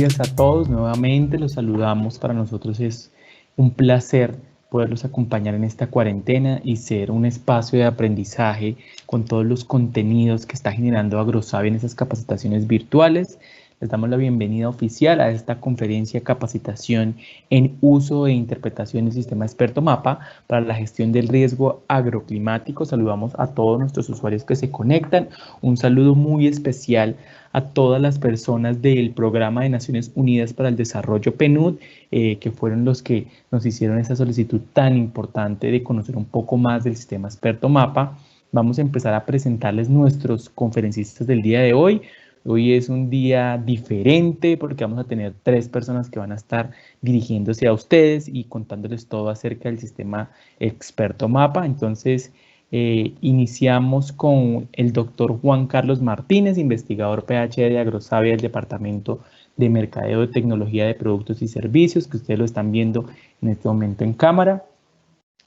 días a todos. Nuevamente los saludamos. Para nosotros es un placer poderlos acompañar en esta cuarentena y ser un espacio de aprendizaje con todos los contenidos que está generando Agrosavia en esas capacitaciones virtuales. Les damos la bienvenida oficial a esta conferencia capacitación en uso e interpretación del sistema experto MAPA para la gestión del riesgo agroclimático. Saludamos a todos nuestros usuarios que se conectan. Un saludo muy especial a todas las personas del Programa de Naciones Unidas para el Desarrollo PNUD, que fueron los que nos hicieron esa solicitud tan importante de conocer un poco más del sistema experto MAPA. Vamos a empezar a presentarles nuestros conferencistas del día de hoy. Hoy es un día diferente porque vamos a tener 3 personas que van a estar dirigiéndose a ustedes y contándoles todo acerca del sistema experto MAPA. Entonces, iniciamos con el doctor Juan Carlos Martínez, investigador PhD de Agrosavia del Departamento de Mercadeo de Tecnología de Productos y Servicios, que ustedes lo están viendo en este momento en cámara.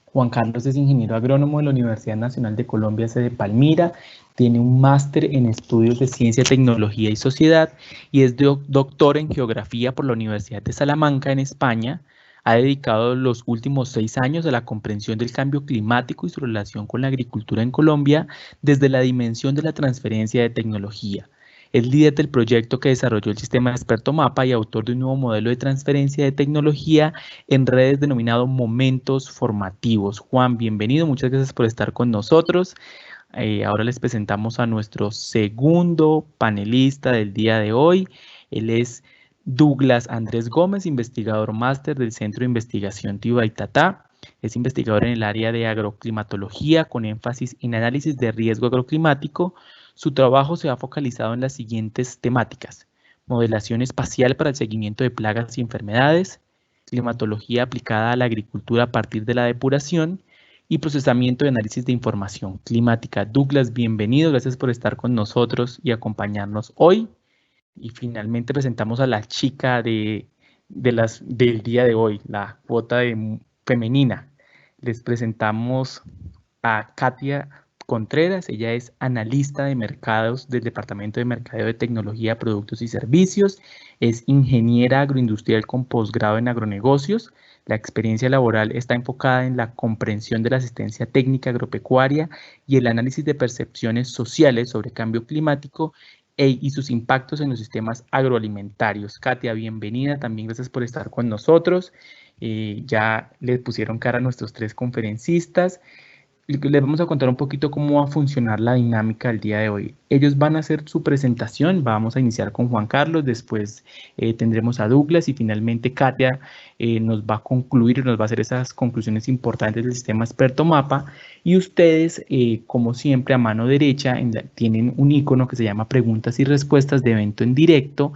Juan Carlos es ingeniero agrónomo de la Universidad Nacional de Colombia, sede Palmira, tiene un máster en estudios de ciencia, tecnología y sociedad y es doctor en geografía por la Universidad de Salamanca en España. Ha dedicado los últimos 6 años a la comprensión del cambio climático y su relación con la agricultura en Colombia desde la dimensión de la transferencia de tecnología. Es líder del proyecto que desarrolló el sistema experto MAPA y autor de un nuevo modelo de transferencia de tecnología en redes denominado Momentos Formativos. Juan, bienvenido, muchas gracias por estar con nosotros. Ahora les presentamos a nuestro segundo panelista del día de hoy. Él es Douglas Andrés Gómez, investigador máster del Centro de Investigación Tibaitatá. Es investigador en el área de agroclimatología con énfasis en análisis de riesgo agroclimático. Su trabajo se ha focalizado en las siguientes temáticas: modelación espacial para el seguimiento de plagas y enfermedades, climatología aplicada a la agricultura a partir de la depuración y procesamiento y análisis de información climática. Douglas, bienvenido, gracias por estar con nosotros y acompañarnos hoy. Y finalmente presentamos a la chica del día de hoy, la cuota femenina. Les presentamos a Katia Contreras. Ella es analista de mercados del Departamento de Mercadeo de Tecnología, Productos y Servicios. Es ingeniera agroindustrial con posgrado en agronegocios. La experiencia laboral está enfocada en la comprensión de la asistencia técnica agropecuaria y el análisis de percepciones sociales sobre cambio climático y sus impactos en los sistemas agroalimentarios. Katia, bienvenida. También gracias por estar con nosotros. Ya le pusieron cara a nuestros 3 conferencistas. Les vamos a contar un poquito cómo va a funcionar la dinámica del día de hoy. Ellos van a hacer su presentación, vamos a iniciar con Juan Carlos, después tendremos a Douglas y finalmente Katia nos va a concluir, nos va a hacer esas conclusiones importantes del sistema experto MAPA. Y ustedes, como siempre, a mano derecha tienen un icono que se llama preguntas y respuestas de evento en directo.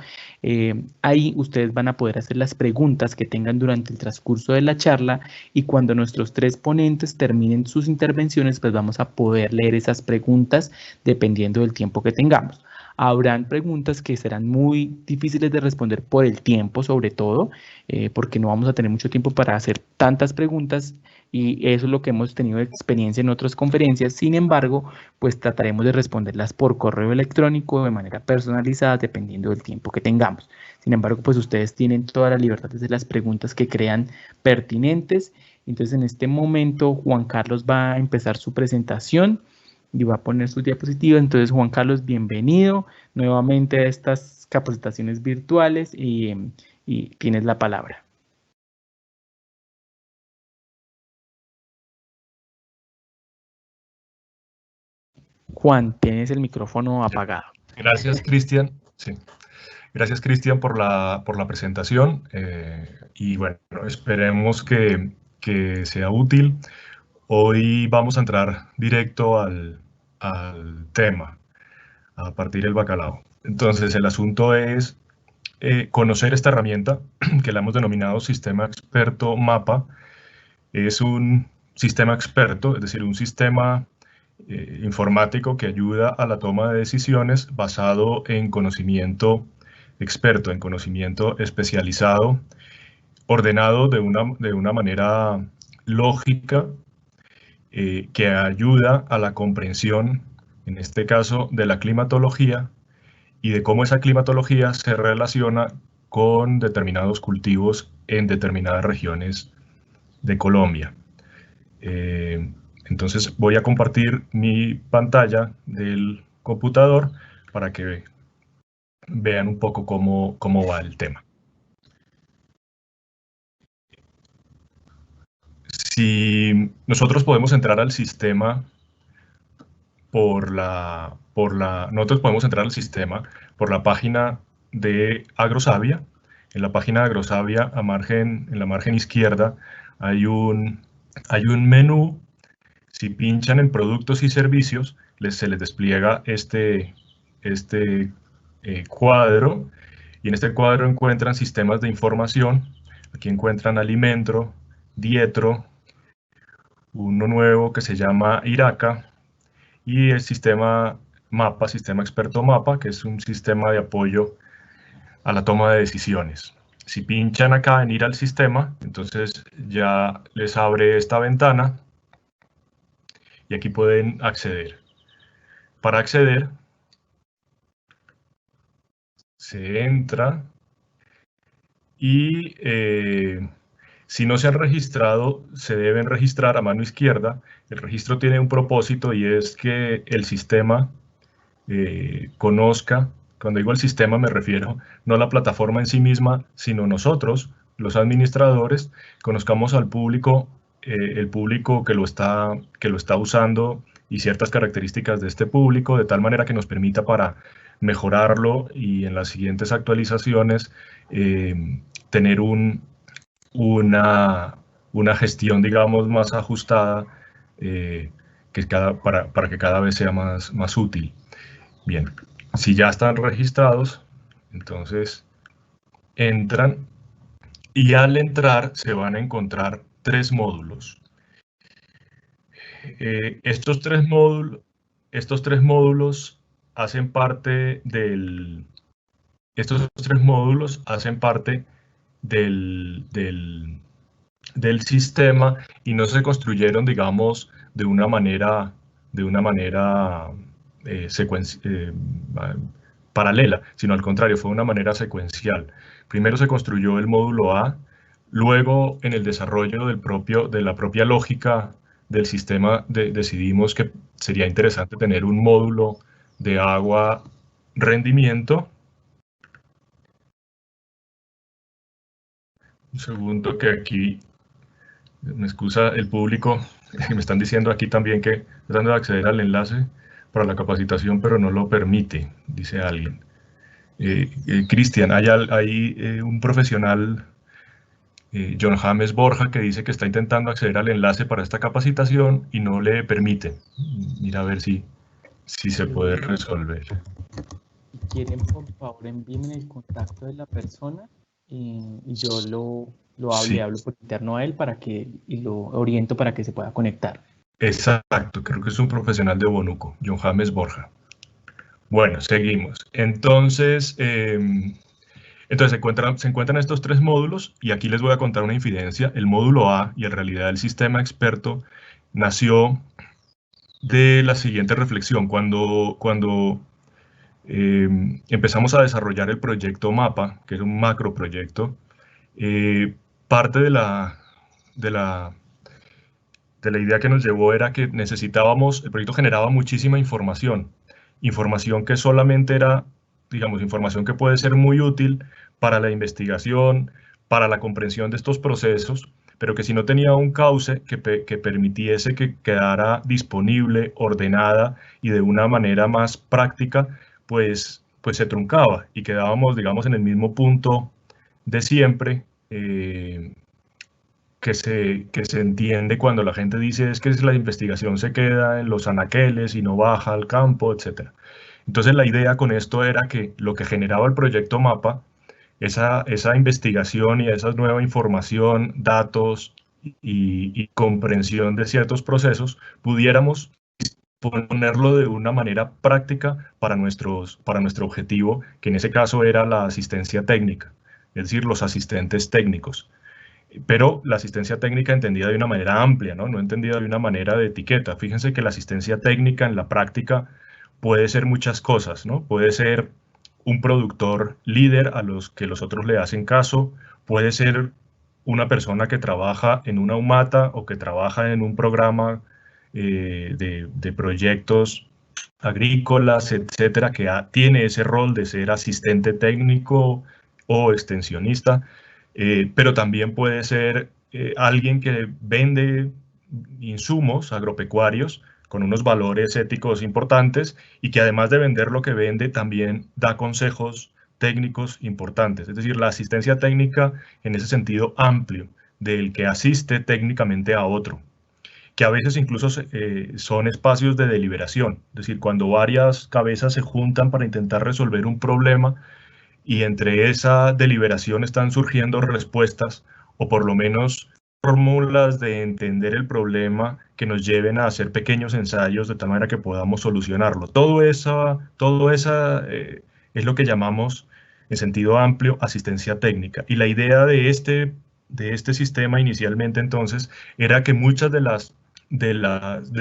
Ahí ustedes van a poder hacer las preguntas que tengan durante el transcurso de la charla y cuando nuestros 3 ponentes terminen sus intervenciones, pues vamos a poder leer esas preguntas dependiendo del tiempo que tengamos. Habrán preguntas que serán muy difíciles de responder por el tiempo, sobre todo, porque no vamos a tener mucho tiempo para hacer tantas preguntas y eso es lo que hemos tenido de experiencia en otras conferencias. Sin embargo, pues trataremos de responderlas por correo electrónico de manera personalizada dependiendo del tiempo que tengamos. Sin embargo, pues ustedes tienen toda la libertad de hacer las preguntas que crean pertinentes. Entonces, en este momento, Juan Carlos va a empezar su presentación y va a poner sus diapositivas. Entonces, Juan Carlos, bienvenido nuevamente a estas capacitaciones virtuales y tienes la palabra. Juan, tienes el micrófono apagado. Gracias, Cristian. Sí. Gracias, Cristian, por la presentación. Y bueno, esperemos que sea útil. Hoy vamos a entrar directo al tema, a partir del bacalao. Entonces, el asunto es conocer esta herramienta que la hemos denominado Sistema Experto MAPA. Es un sistema experto, es decir, un sistema informático que ayuda a la toma de decisiones basado en conocimiento experto, en conocimiento especializado, ordenado de una manera lógica, que ayuda a la comprensión, en este caso, de la climatología y de cómo esa climatología se relaciona con determinados cultivos en determinadas regiones de Colombia. Entonces voy a compartir mi pantalla del computador para que vean un poco cómo va el tema. Si nosotros podemos entrar al sistema nosotros podemos entrar al sistema por la página de Agrosavia. En la página de Agrosavia, en la margen izquierda, hay un menú. Si pinchan en productos y servicios, se les despliega este cuadro, y en este cuadro encuentran sistemas de información. Aquí encuentran Alimentro, Dietro, uno nuevo que se llama Iraca, y el sistema MAPA, Sistema Experto MAPA, que es un sistema de apoyo a la toma de decisiones. Si pinchan acá en ir al sistema, entonces ya les abre esta ventana y aquí pueden acceder. Para acceder, se entra y si no se han registrado, se deben registrar a mano izquierda. El registro tiene un propósito y es que el sistema conozca, cuando digo el sistema me refiero no a la plataforma en sí misma, sino nosotros, los administradores, conozcamos al público, el público que lo está usando y ciertas características de este público, de tal manera que nos permita para mejorarlo y en las siguientes actualizaciones tener una gestión, digamos, más ajustada para que cada vez sea más útil. Bien, si ya están registrados, entonces entran y al entrar se van a encontrar 3 módulos. Estos tres módulos hacen parte del sistema y no se construyeron, digamos, de una manera paralela, sino al contrario, fue una manera secuencial. Primero se construyó el módulo A, luego en el desarrollo de la propia lógica del sistema decidimos que sería interesante tener un módulo de agua rendimiento. Un segundo que aquí, me excusa el público, me están diciendo aquí también que tratando de acceder al enlace para la capacitación, pero no lo permite, dice alguien. Cristian, hay un profesional, John James Borja, que dice que está intentando acceder al enlace para esta capacitación y no le permite. Mira a ver si se puede resolver. Si quieren, por favor, envíenme el contacto de la persona y yo lo hablo, Sí. y hablo por interno a él y lo oriento para que se pueda conectar. Exacto, creo que es un profesional de Bonuco, John James Borja. Bueno, seguimos. Entonces se encuentran estos 3 módulos y aquí les voy a contar una infidencia. El módulo A, y en realidad el sistema experto, nació de la siguiente reflexión. Cuando empezamos a desarrollar el proyecto MAPA, que es un macro proyecto, parte de la idea que nos llevó era que el proyecto generaba muchísima información que solamente era, digamos, información que puede ser muy útil para la investigación, para la comprensión de estos procesos, pero que si no tenía un cauce que permitiese que quedara disponible, ordenada y de una manera más práctica, pues se truncaba y quedábamos, digamos, en el mismo punto de siempre, que se entiende cuando la gente dice es que la investigación se queda en los anaqueles y no baja al campo, etc. Entonces la idea con esto era que lo que generaba el proyecto MAPA, esa investigación y esa nueva información, datos y comprensión de ciertos procesos, pudiéramos ponerlo de una manera práctica para nuestro objetivo, que en ese caso era la asistencia técnica, es decir, los asistentes técnicos. Pero la asistencia técnica entendida de una manera amplia, no entendida de una manera de etiqueta. Fíjense que la asistencia técnica en la práctica puede ser muchas cosas, ¿no? Puede ser un productor líder a los que los otros le hacen caso, puede ser una persona que trabaja en una humata o que trabaja en un programa de proyectos agrícolas, etcétera, que tiene ese rol de ser asistente técnico o extensionista, pero también puede ser alguien que vende insumos agropecuarios con unos valores éticos importantes y que además de vender lo que vende, también da consejos técnicos importantes. Es decir, la asistencia técnica en ese sentido amplio del que asiste técnicamente a otro, que a veces incluso son espacios de deliberación, es decir, cuando varias cabezas se juntan para intentar resolver un problema y entre esa deliberación están surgiendo respuestas o por lo menos fórmulas de entender el problema que nos lleven a hacer pequeños ensayos de tal manera que podamos solucionarlo. Todo esa es lo que llamamos en sentido amplio asistencia técnica. Y la idea de este sistema inicialmente entonces era que muchas de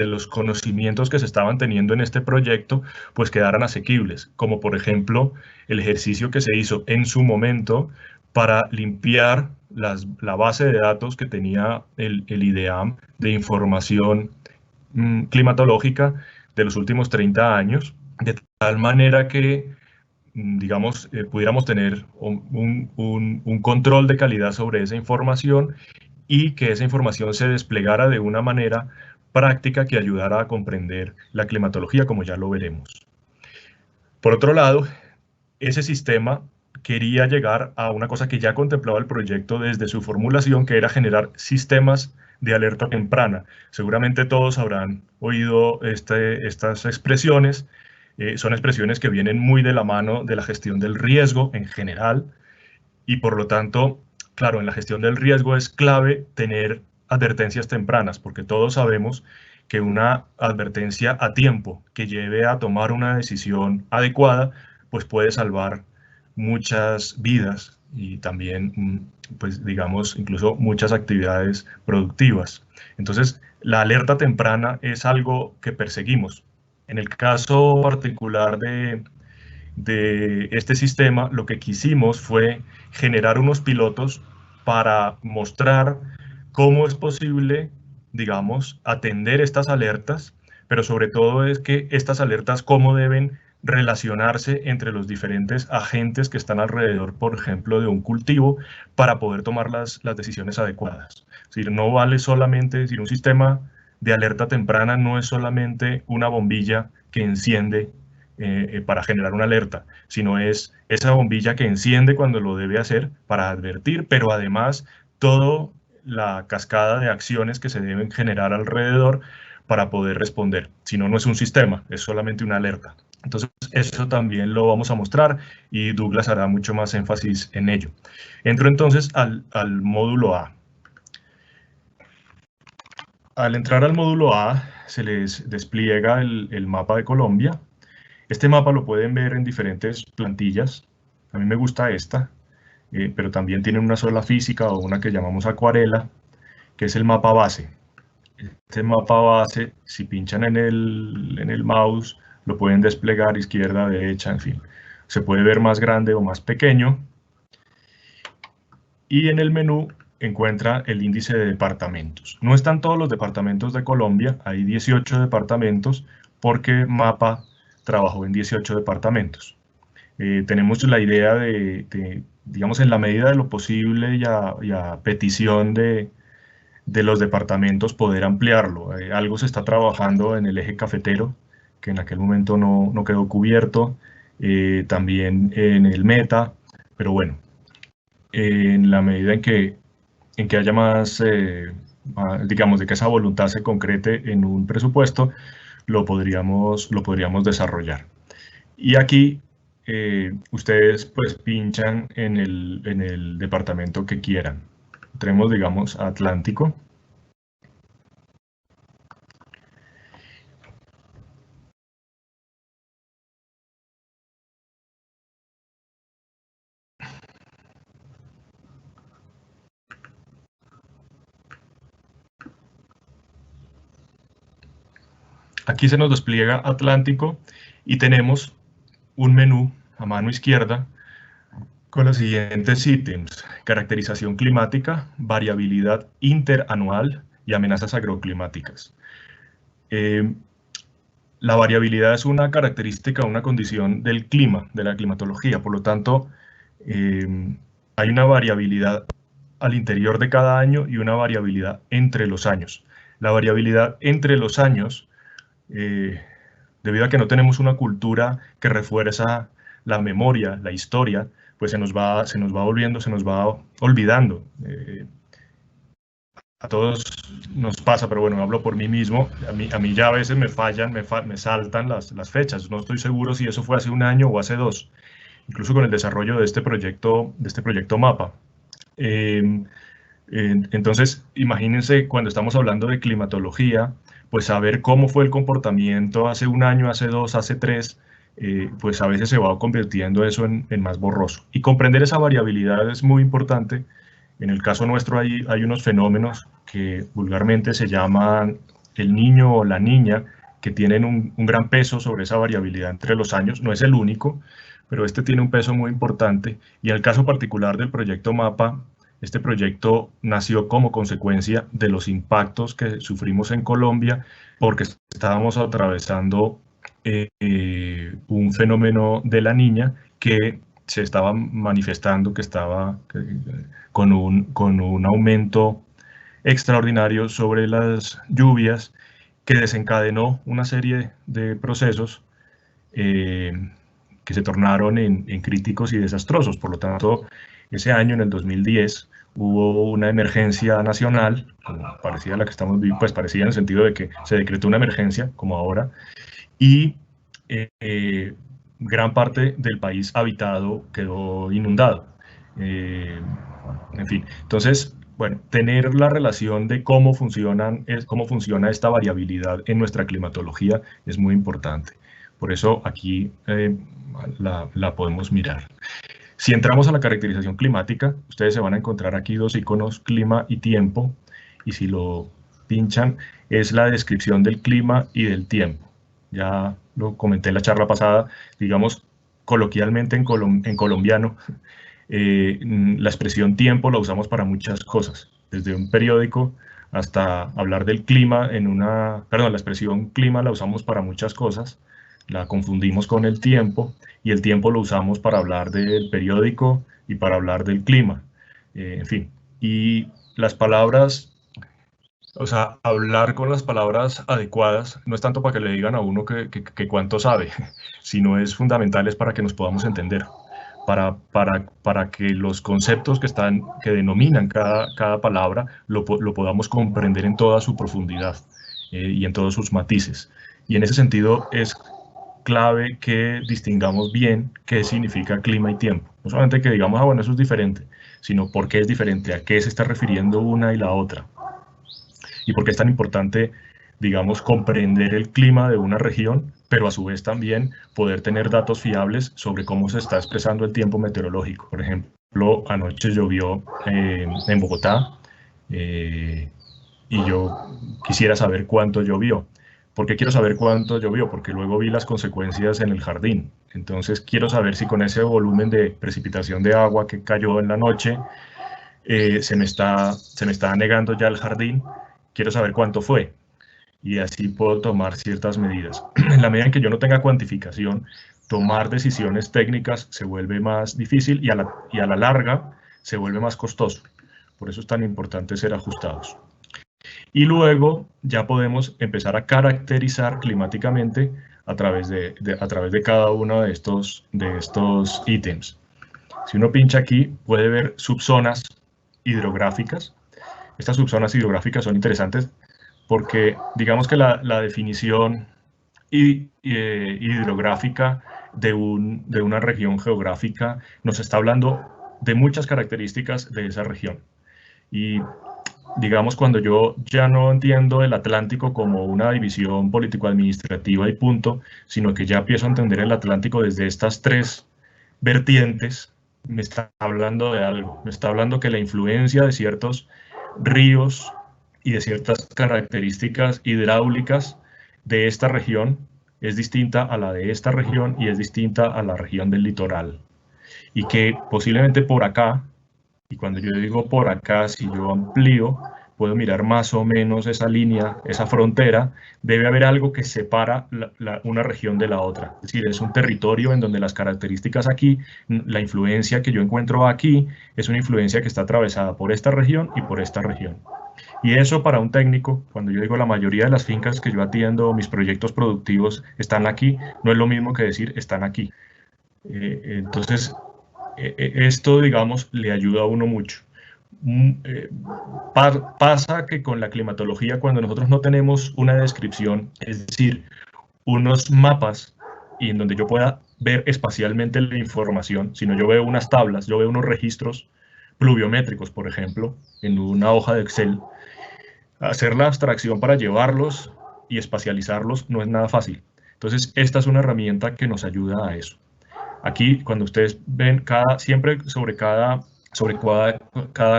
los conocimientos que se estaban teniendo en este proyecto pues quedaran asequibles, como por ejemplo el ejercicio que se hizo en su momento para limpiar la base de datos que tenía el IDEAM de información climatológica de los últimos 30 años, de tal manera que, digamos, pudiéramos tener un control de calidad sobre esa información y que esa información se desplegara de una manera práctica que ayudara a comprender la climatología, como ya lo veremos. Por otro lado, ese sistema quería llegar a una cosa que ya contemplaba el proyecto desde su formulación, que era generar sistemas de alerta temprana. Seguramente todos habrán oído estas expresiones. Son expresiones que vienen muy de la mano de la gestión del riesgo en general y por lo tanto, claro, en la gestión del riesgo es clave tener advertencias tempranas, porque todos sabemos que una advertencia a tiempo que lleve a tomar una decisión adecuada, pues puede salvar muchas vidas y también, pues digamos, incluso muchas actividades productivas. Entonces, la alerta temprana es algo que perseguimos. En el caso particular de este sistema, lo que quisimos fue generar unos pilotos para mostrar cómo es posible, digamos, atender estas alertas, pero sobre todo es que estas alertas, cómo deben relacionarse entre los diferentes agentes que están alrededor, por ejemplo, de un cultivo, para poder tomar las decisiones adecuadas. Es decir, no vale solamente decir un sistema de alerta temprana, no es solamente una bombilla que enciende para generar una alerta, sino es esa bombilla que enciende cuando lo debe hacer para advertir, pero además toda la cascada de acciones que se deben generar alrededor para poder responder. Si no, no es un sistema, es solamente una alerta. Entonces, eso también lo vamos a mostrar y Douglas hará mucho más énfasis en ello. Entro entonces al módulo A. Al entrar al módulo A, se les despliega el mapa de Colombia. Este mapa lo pueden ver en diferentes plantillas. A mí me gusta esta, pero también tiene una sola física o una que llamamos acuarela, que es el mapa base. Este mapa base, si pinchan en el mouse, lo pueden desplegar izquierda, derecha, en fin. Se puede ver más grande o más pequeño. Y en el menú encuentra el índice de departamentos. No están todos los departamentos de Colombia, hay 18 departamentos, porque Mapa trabajó en 18 departamentos. Tenemos la idea digamos, en la medida de lo posible y a petición de los departamentos, poder ampliarlo. Algo se está trabajando en el eje cafetero, que en aquel momento no quedó cubierto, también en el Meta, pero bueno, en la medida en que haya más, digamos, de que esa voluntad se concrete en un presupuesto, lo podríamos desarrollar. Y aquí ustedes pues pinchan en el departamento que quieran. Tenemos, digamos, Atlántico. Aquí se nos despliega Atlántico y tenemos un menú a mano izquierda con los siguientes ítems: caracterización climática, variabilidad interanual y amenazas agroclimáticas. La variabilidad es una característica, una condición del clima, de la climatología. Por lo tanto, hay una variabilidad al interior de cada año y una variabilidad entre los años. La variabilidad entre los años, debido a que no tenemos una cultura que refuerza la memoria, la historia, pues se nos va olvidando. A todos nos pasa, pero bueno, hablo por mí mismo. A mí ya a veces me fallan, me saltan las fechas. No estoy seguro si eso fue hace un año o hace dos, incluso con el desarrollo de este proyecto MAPA. Entonces, imagínense cuando estamos hablando de climatología, pues saber cómo fue el comportamiento hace un año, hace dos, hace tres, pues a veces se va convirtiendo eso en más borroso. Y comprender esa variabilidad es muy importante. En el caso nuestro hay unos fenómenos que vulgarmente se llaman el niño o la niña, que tienen un gran peso sobre esa variabilidad entre los años. No es el único, pero este tiene un peso muy importante. Y en el caso particular del proyecto MAPA, este proyecto nació como consecuencia de los impactos que sufrimos en Colombia, porque estábamos atravesando un fenómeno de la niña que se estaba manifestando, que estaba con un aumento extraordinario sobre las lluvias, que desencadenó una serie de procesos que se tornaron en críticos y desastrosos. Por lo tanto, ese año, en el 2010, hubo una emergencia nacional, como parecida a la que estamos viviendo, pues parecida en el sentido de que se decretó una emergencia, como ahora, y gran parte del país habitado quedó inundado. En fin, entonces, bueno, tener la relación de cómo funciona esta variabilidad en nuestra climatología es muy importante. Por eso aquí la podemos mirar. Si entramos a la caracterización climática, ustedes se van a encontrar aquí dos iconos, clima y tiempo, y si lo pinchan, es la descripción del clima y del tiempo. Ya lo comenté en la charla pasada, digamos, coloquialmente en colombiano, la expresión tiempo la usamos para muchas cosas, desde un periódico hasta hablar del clima la expresión clima la usamos para muchas cosas, la confundimos con el tiempo, y el tiempo lo usamos para hablar del periódico y para hablar del clima. En fin, y las palabras, o sea, hablar con las palabras adecuadas no es tanto para que le digan a uno que cuánto sabe, sino es fundamental es para que nos podamos entender, para que los conceptos que denominan cada palabra lo podamos comprender en toda su profundidad y en todos sus matices. Y en ese sentido es clave que distingamos bien qué significa clima y tiempo. No solamente que digamos, bueno, eso es diferente, sino por qué es diferente, a qué se está refiriendo una y la otra. Y por qué es tan importante, digamos, comprender el clima de una región, pero a su vez también poder tener datos fiables sobre cómo se está expresando el tiempo meteorológico. Por ejemplo, anoche llovió en Bogotá y yo quisiera saber cuánto llovió. ¿Por qué quiero saber cuánto llovió? Porque luego vi las consecuencias en el jardín. Entonces quiero saber si con ese volumen de precipitación de agua que cayó en la noche se me está anegando ya el jardín. Quiero saber cuánto fue y así puedo tomar ciertas medidas. En la medida en que yo no tenga cuantificación, tomar decisiones técnicas se vuelve más difícil y a la larga se vuelve más costoso. Por eso es tan importante ser ajustados. Y luego ya podemos empezar a caracterizar climáticamente a través de cada uno de estos ítems. Si uno pincha aquí, puede ver subzonas hidrográficas. Estas subzonas hidrográficas son interesantes porque digamos que la definición hidrográfica de una región geográfica nos está hablando de muchas características de esa región. Y digamos, cuando yo ya no entiendo el Atlántico como una división político-administrativa y punto, sino que ya empiezo a entender el Atlántico desde estas tres vertientes, me está hablando de algo. Me está hablando que la influencia de ciertos ríos y de ciertas características hidráulicas de esta región es distinta a la de esta región y es distinta a la región del litoral. Y que posiblemente por acá, y cuando yo digo por acá, si yo amplío, puedo mirar más o menos esa línea, esa frontera, debe haber algo que separa una región de la otra. Es decir, es un territorio en donde las características aquí, la influencia que yo encuentro aquí, es una influencia que está atravesada por esta región y por esta región. Y eso para un técnico, cuando yo digo la mayoría de las fincas que yo atiendo, mis proyectos productivos están aquí, no es lo mismo que decir están aquí. Entonces, esto, digamos, le ayuda a uno mucho. Pasa que con la climatología, cuando nosotros no tenemos una descripción, es decir, unos mapas y en donde yo pueda ver espacialmente la información, sino yo veo unas tablas, yo veo unos registros pluviométricos, por ejemplo, en una hoja de Excel, hacer la abstracción para llevarlos y espacializarlos no es nada fácil. Entonces, esta es una herramienta que nos ayuda a eso. Aquí, cuando ustedes ven, siempre sobre cada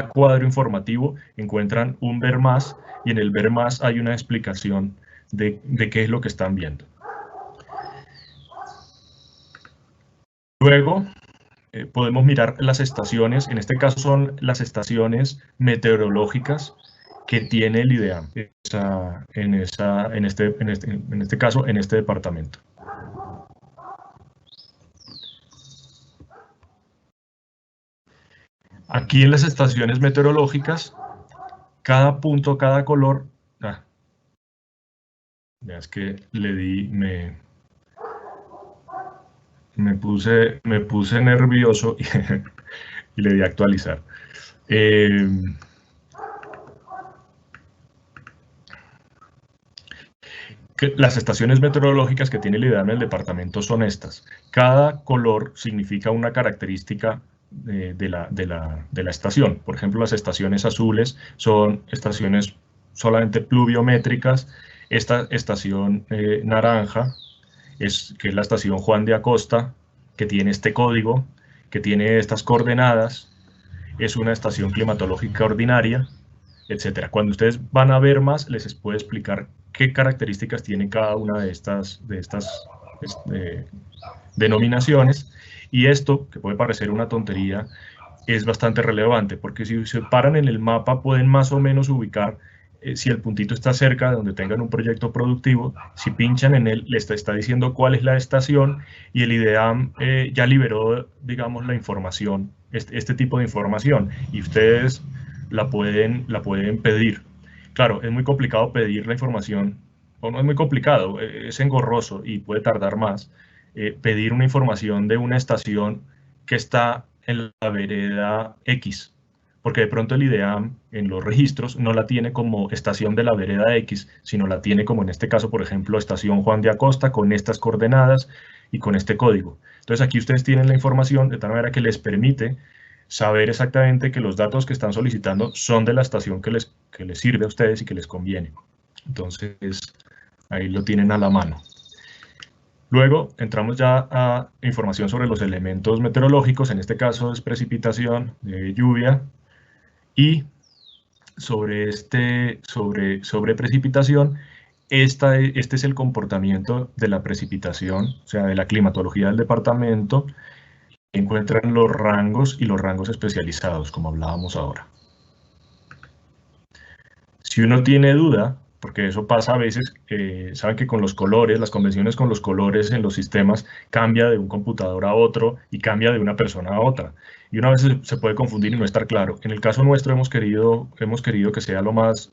cuadro informativo encuentran un ver más, y en el ver más hay una explicación de qué es lo que están viendo. Luego, podemos mirar las estaciones. En este caso son las estaciones meteorológicas que tiene el IDEAM en este caso, en este departamento. Aquí en las estaciones meteorológicas, cada punto, cada color... ya es que le di... Me puse nervioso y le di a actualizar. Las estaciones meteorológicas que tiene el IDEAM en el departamento son estas. Cada color significa una característica de la estación. Por ejemplo, las estaciones azules son estaciones solamente pluviométricas. Esta estación naranja, que es la estación Juan de Acosta, que tiene este código, que tiene estas coordenadas, es una estación climatológica ordinaria, etc. Cuando ustedes van a ver más, les puedo explicar qué características tiene cada una de estas denominaciones. Y esto, que puede parecer una tontería, es bastante relevante, porque si se paran en el mapa pueden más o menos ubicar si el puntito está cerca de donde tengan un proyecto productivo. Si pinchan en él, les está diciendo cuál es la estación, y el IDEAM ya liberó, digamos, la información, este tipo de información, y ustedes la pueden pedir. Claro, es muy complicado pedir la información, o no es muy complicado, es engorroso y puede tardar más, pedir una información de una estación que está en la vereda X, porque de pronto el IDEAM en los registros no la tiene como estación de la vereda X, sino la tiene como en este caso, por ejemplo, estación Juan de Acosta, con estas coordenadas y con este código. Entonces aquí ustedes tienen la información de tal manera que les permite saber exactamente que los datos que están solicitando son de la estación que les sirve a ustedes y que les conviene. Entonces, ahí lo tienen a la mano. Luego entramos ya a información sobre los elementos meteorológicos, en este caso es precipitación, lluvia, y sobre precipitación, este es el comportamiento de la precipitación, o sea, de la climatología del departamento. Encuentran los rangos y los rangos especializados, como hablábamos ahora. Si uno tiene duda, porque eso pasa a veces, saben que con los colores, las convenciones con los colores en los sistemas cambia de un computador a otro y cambia de una persona a otra. Y una vez se puede confundir y no estar claro. En el caso nuestro hemos querido que sea lo más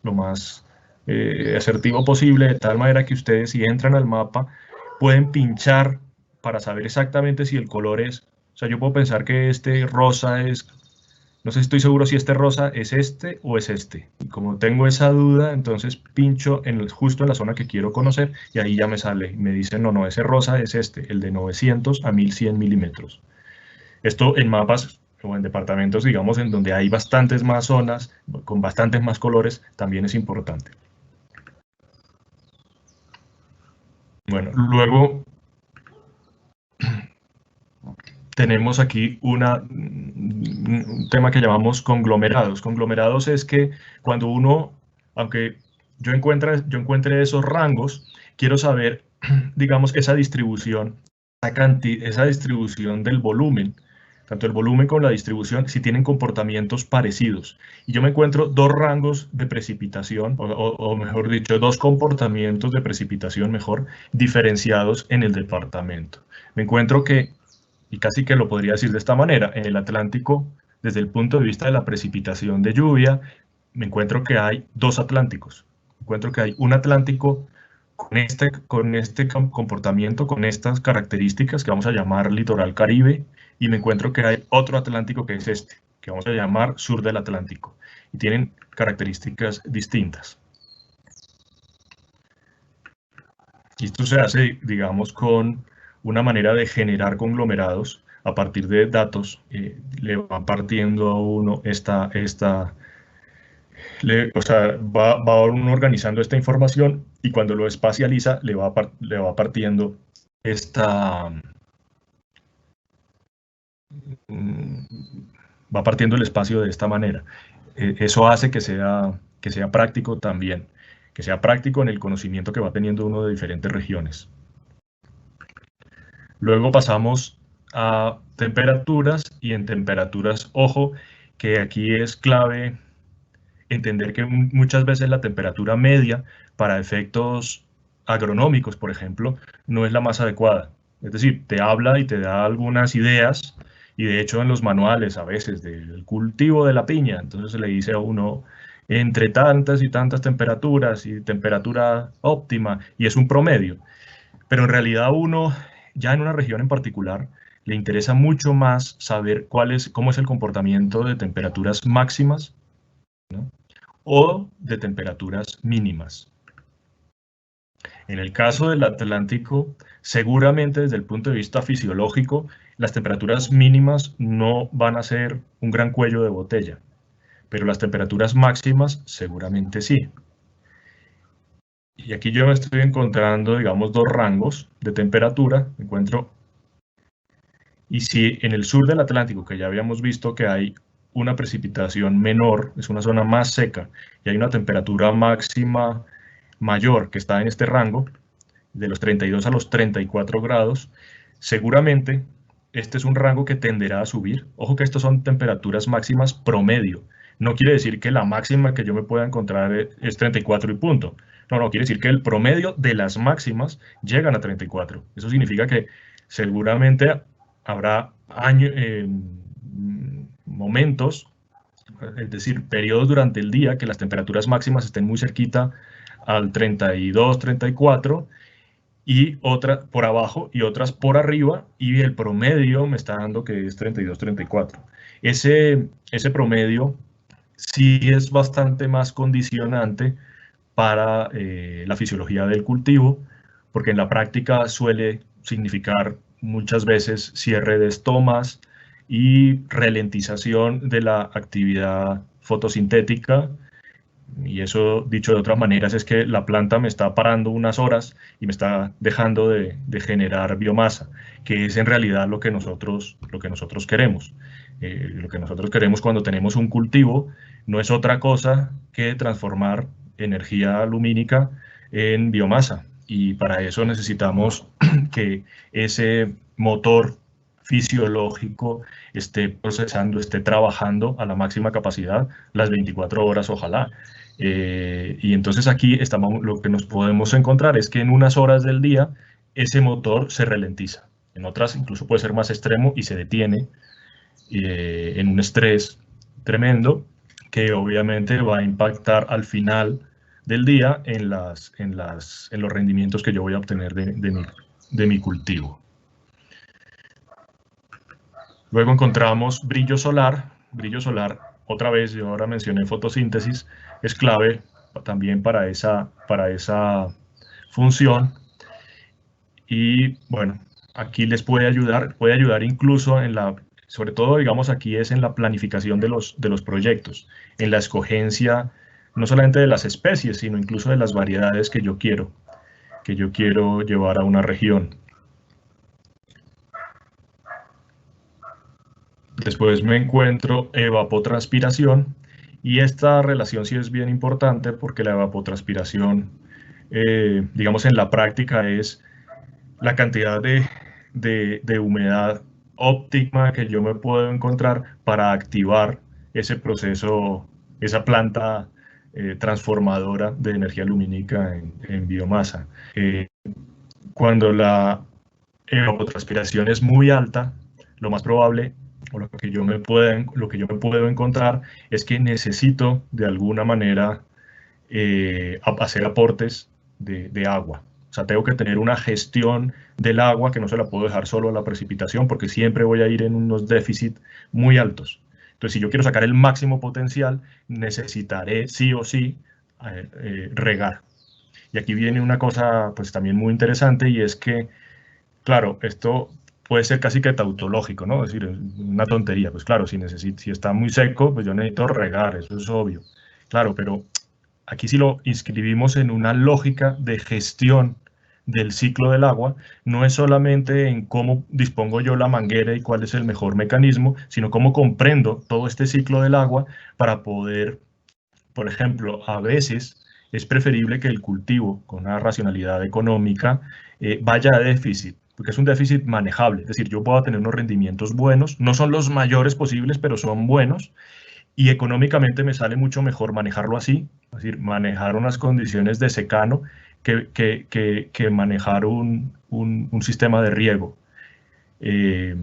asertivo posible, de tal manera que ustedes, si entran al mapa, pueden pinchar para saber exactamente si el color es... O sea, yo puedo pensar que este rosa es... No sé si estoy seguro si este rosa es este o es este. Y como tengo esa duda, entonces pincho justo en la zona que quiero conocer y ahí ya me sale. Me dice, no, ese rosa es este, el de 900 a 1100 milímetros. Esto en mapas o en departamentos, digamos, en donde hay bastantes más zonas, con bastantes más colores, también es importante. Bueno, luego tenemos aquí un tema que llamamos conglomerados. Conglomerados es que cuando uno, aunque yo encuentre esos rangos, quiero saber digamos, esa distribución del volumen, tanto el volumen como la distribución, si tienen comportamientos parecidos. Y yo me encuentro dos rangos de precipitación, o mejor dicho, dos comportamientos de precipitación mejor, diferenciados en el departamento. Me encuentro que, y casi que lo podría decir de esta manera, en el Atlántico, desde el punto de vista de la precipitación de lluvia, me encuentro que hay dos Atlánticos. Me encuentro que hay un Atlántico con este comportamiento, con estas características que vamos a llamar litoral Caribe, y me encuentro que hay otro Atlántico que es este, que vamos a llamar sur del Atlántico, y tienen características distintas. Y esto se hace, digamos, con una manera de generar conglomerados a partir de datos. Le van partiendo a uno o sea, va uno organizando esta información y cuando lo espacializa le va partiendo va partiendo el espacio de esta manera. Eso hace que sea práctico también, que sea práctico en el conocimiento que va teniendo uno de diferentes regiones. Luego pasamos a temperaturas, y en temperaturas, ojo, que aquí es clave entender que muchas veces la temperatura media para efectos agronómicos, por ejemplo, no es la más adecuada. Es decir, te habla y te da algunas ideas, y de hecho en los manuales a veces del cultivo de la piña, entonces se le dice a uno entre tantas y tantas temperaturas y temperatura óptima, y es un promedio. Pero en realidad uno, ya en una región en particular, le interesa mucho más saber cómo es el comportamiento de temperaturas máximas, ¿no?, o de temperaturas mínimas. En el caso del Atlántico, seguramente desde el punto de vista fisiológico, las temperaturas mínimas no van a ser un gran cuello de botella, pero las temperaturas máximas seguramente sí. Y aquí yo me estoy encontrando, digamos, dos rangos de temperatura. Y si en el sur del Atlántico, que ya habíamos visto que hay una precipitación menor, es una zona más seca, y hay una temperatura máxima mayor que está en este rango, de los 32 a los 34 grados, seguramente este es un rango que tenderá a subir. Ojo que estas son temperaturas máximas promedio. No quiere decir que la máxima que yo me pueda encontrar es 34 y punto. No, quiere decir que el promedio de las máximas llegan a 34. Eso significa que seguramente habrá momentos, es decir, periodos durante el día que las temperaturas máximas estén muy cerquita al 32, 34, y otras por abajo y otras por arriba, y el promedio me está dando que es 32, 34. Ese promedio sí es bastante más condicionante para la fisiología del cultivo, porque en la práctica suele significar muchas veces cierre de estomas y ralentización de la actividad fotosintética. Y eso, dicho de otras maneras, es que la planta me está parando unas horas y me está dejando de generar biomasa, que es en realidad lo que nosotros queremos. Lo que nosotros queremos cuando tenemos un cultivo no es otra cosa que transformar energía lumínica en biomasa. Y para eso necesitamos que ese motor fisiológico esté procesando, esté trabajando a la máxima capacidad las 24 horas, ojalá. Y entonces aquí lo que nos podemos encontrar es que en unas horas del día ese motor se ralentiza. En otras incluso puede ser más extremo y se detiene en un estrés tremendo que obviamente va a impactar al final del día en los rendimientos que yo voy a obtener de mi cultivo. Luego encontramos brillo solar. Brillo solar, otra vez, yo ahora mencioné fotosíntesis, es clave también para esa función. Y bueno, aquí les puede ayudar incluso sobre todo, digamos, aquí es en la planificación de los proyectos, en la escogencia no solamente de las especies, sino incluso de las variedades que yo quiero llevar a una región. Después me encuentro evapotranspiración, y esta relación sí es bien importante porque la evapotranspiración digamos, en la práctica es la cantidad de humedad óptima que yo me puedo encontrar para activar ese proceso, esa planta transformadora de energía lumínica en biomasa. Cuando la evapotranspiración es muy alta, lo más probable o lo que yo me puedo encontrar es que necesito de alguna manera hacer aportes de agua. O sea, tengo que tener una gestión del agua que no se la puedo dejar solo a la precipitación porque siempre voy a ir en unos déficits muy altos. Entonces, si yo quiero sacar el máximo potencial, necesitaré sí o sí regar. Y aquí viene una cosa pues también muy interesante y es que, claro, esto puede ser casi que tautológico, ¿no? Es decir, una tontería. Pues claro, si está muy seco, pues yo necesito regar, eso es obvio. Claro, pero aquí si lo inscribimos en una lógica de gestión del ciclo del agua, no es solamente en cómo dispongo yo la manguera y cuál es el mejor mecanismo, sino cómo comprendo todo este ciclo del agua para poder, por ejemplo, a veces es preferible que el cultivo con una racionalidad económica vaya a déficit, porque es un déficit manejable, es decir, yo puedo tener unos rendimientos buenos, no son los mayores posibles, pero son buenos, y económicamente me sale mucho mejor manejarlo así, es decir, manejar unas condiciones de secano que manejar un sistema de riego, eh,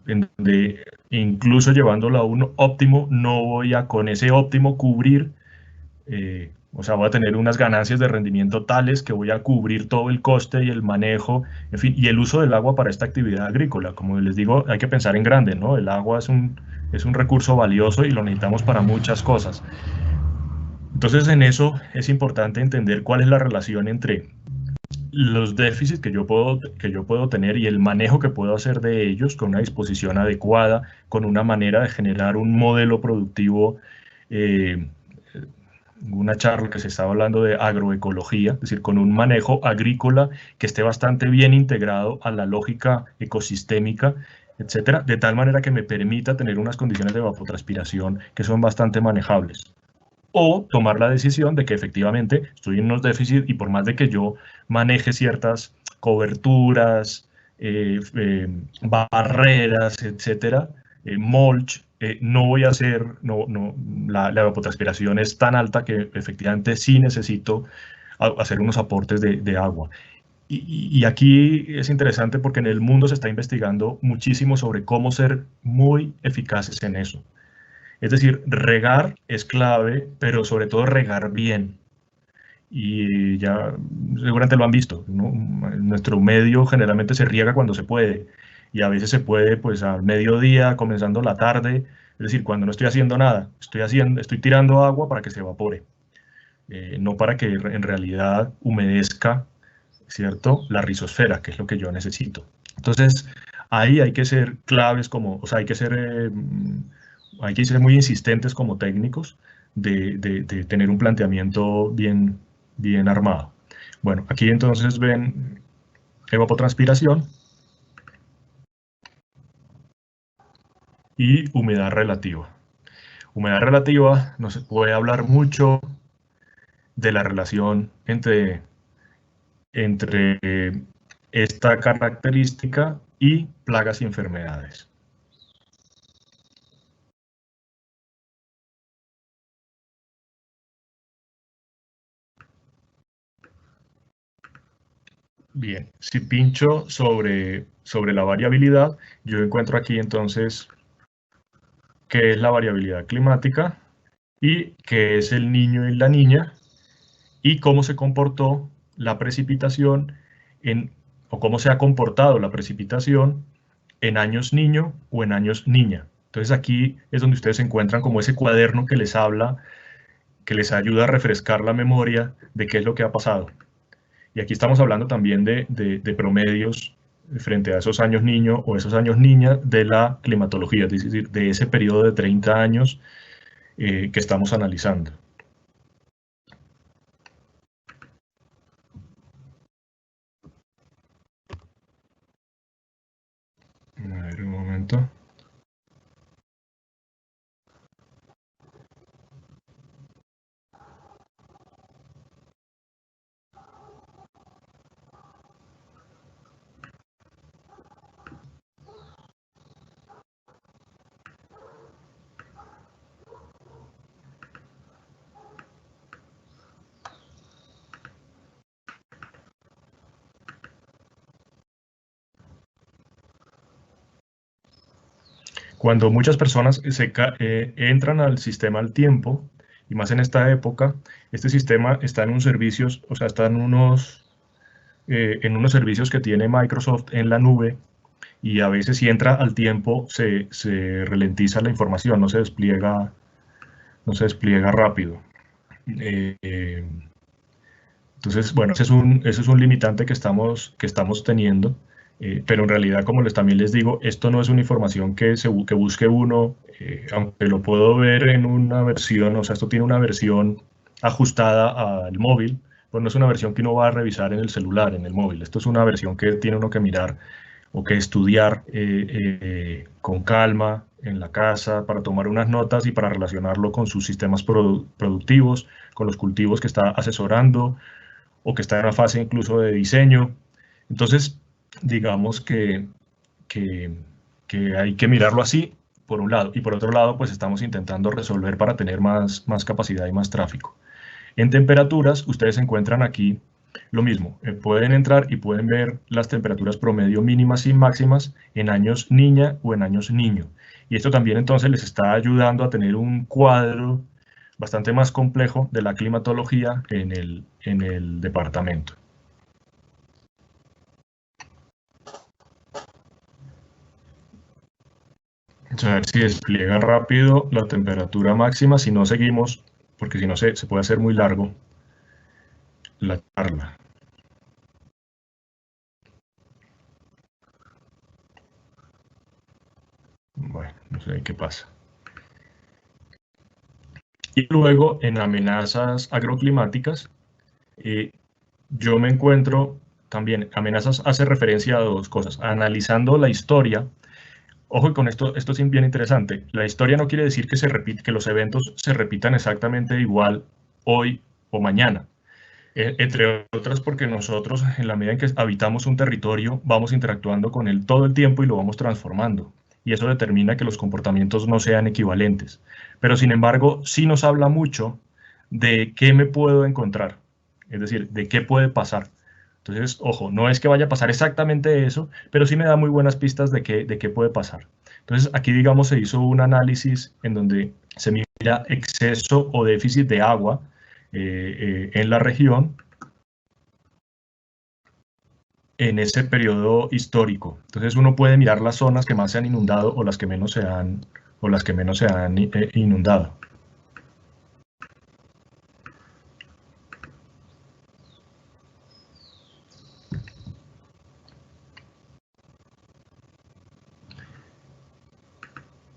en donde incluso llevándolo a un óptimo, no voy a con ese óptimo cubrir, o sea, voy a tener unas ganancias de rendimiento tales que voy a cubrir todo el coste y el manejo, en fin, y el uso del agua para esta actividad agrícola. Como les digo, hay que pensar en grande, ¿no? El agua es un recurso valioso y lo necesitamos para muchas cosas. Entonces, en eso es importante entender cuál es la relación entre los déficits que yo puedo tener y el manejo que puedo hacer de ellos con una disposición adecuada, con una manera de generar un modelo productivo. eh, una charla que se estaba hablando de agroecología, es decir, con un manejo agrícola que esté bastante bien integrado a la lógica ecosistémica, etcétera, de tal manera que me permita tener unas condiciones de evapotranspiración que son bastante manejables. O tomar la decisión de que efectivamente estoy en unos déficits y por más de que yo maneje ciertas coberturas, barreras, etcétera, mulch, no voy a hacer, la evapotranspiración es tan alta que efectivamente sí necesito hacer unos aportes de agua. Y aquí es interesante porque en el mundo se está investigando muchísimo sobre cómo ser muy eficaces en eso. Es decir, regar es clave, pero sobre todo regar bien. Y ya seguramente lo han visto, ¿no? En nuestro medio generalmente se riega cuando se puede. Y a veces se puede pues al mediodía, comenzando la tarde. Es decir, cuando no estoy haciendo nada, estoy tirando agua para que se evapore. No para que en realidad humedezca, ¿cierto? La rizosfera, que es lo que yo necesito. Entonces, ahí hay que ser claves como, o sea, hay que ser muy insistentes como técnicos de tener un planteamiento bien armado. Bueno, aquí entonces ven evapotranspiración y humedad relativa. Humedad relativa, no se puede hablar mucho de la relación entre esta característica y plagas y enfermedades. Bien, si pincho sobre la variabilidad, yo encuentro aquí entonces qué es la variabilidad climática y qué es el niño y la niña y cómo se comportó la precipitación o cómo se ha comportado la precipitación en años niño o en años niña. Entonces aquí es donde ustedes encuentran como ese cuaderno que les habla, que les ayuda a refrescar la memoria de qué es lo que ha pasado. Y aquí estamos hablando también de promedios frente a esos años niño o esos años niña de la climatología, es decir, de ese periodo de 30 años que estamos analizando. A ver, un momento. Cuando muchas personas entran al sistema al tiempo, y más en esta época, este sistema está en unos servicios, o sea, está en unos servicios que tiene Microsoft en la nube, y a veces si entra al tiempo se ralentiza la información, no se despliega rápido. Entonces, bueno, ese es un limitante que estamos teniendo, pero en realidad, como también les digo, esto no es una información que busque uno, aunque lo puedo ver en una versión, o sea, esto tiene una versión ajustada al móvil, pues no es una versión que uno va a revisar en el celular, en el móvil. Esto es una versión que tiene uno que mirar o que estudiar con calma en la casa para tomar unas notas y para relacionarlo con sus sistemas productivos, con los cultivos que está asesorando o que está en una fase incluso de diseño. Entonces, digamos que hay que mirarlo así, por un lado, y por otro lado, pues estamos intentando resolver para tener más capacidad y más tráfico. En temperaturas, ustedes encuentran aquí lo mismo, pueden entrar y pueden ver las temperaturas promedio mínimas y máximas en años niña o en años niño. Y esto también entonces les está ayudando a tener un cuadro bastante más complejo de la climatología en el departamento. Vamos a ver si despliega rápido la temperatura máxima, si no seguimos, porque si no se puede hacer muy largo la charla. Bueno, no sé qué pasa. Y luego, en amenazas agroclimáticas, yo me encuentro también, amenazas hace referencia a dos cosas, analizando la historia. Ojo con esto es bien interesante. La historia no quiere decir que los eventos se repitan exactamente igual hoy o mañana. Entre otras porque nosotros, en la medida en que habitamos un territorio, vamos interactuando con él todo el tiempo y lo vamos transformando. Y eso determina que los comportamientos no sean equivalentes. Pero sin embargo, sí nos habla mucho de qué me puedo encontrar. Es decir, de qué puede pasar. Entonces, ojo, no es que vaya a pasar exactamente eso, pero sí me da muy buenas pistas de qué puede pasar. Entonces, aquí, digamos, se hizo un análisis en donde se mira exceso o déficit de agua en la región en ese periodo histórico. Entonces, uno puede mirar las zonas que más se han inundado o las que menos se han inundado.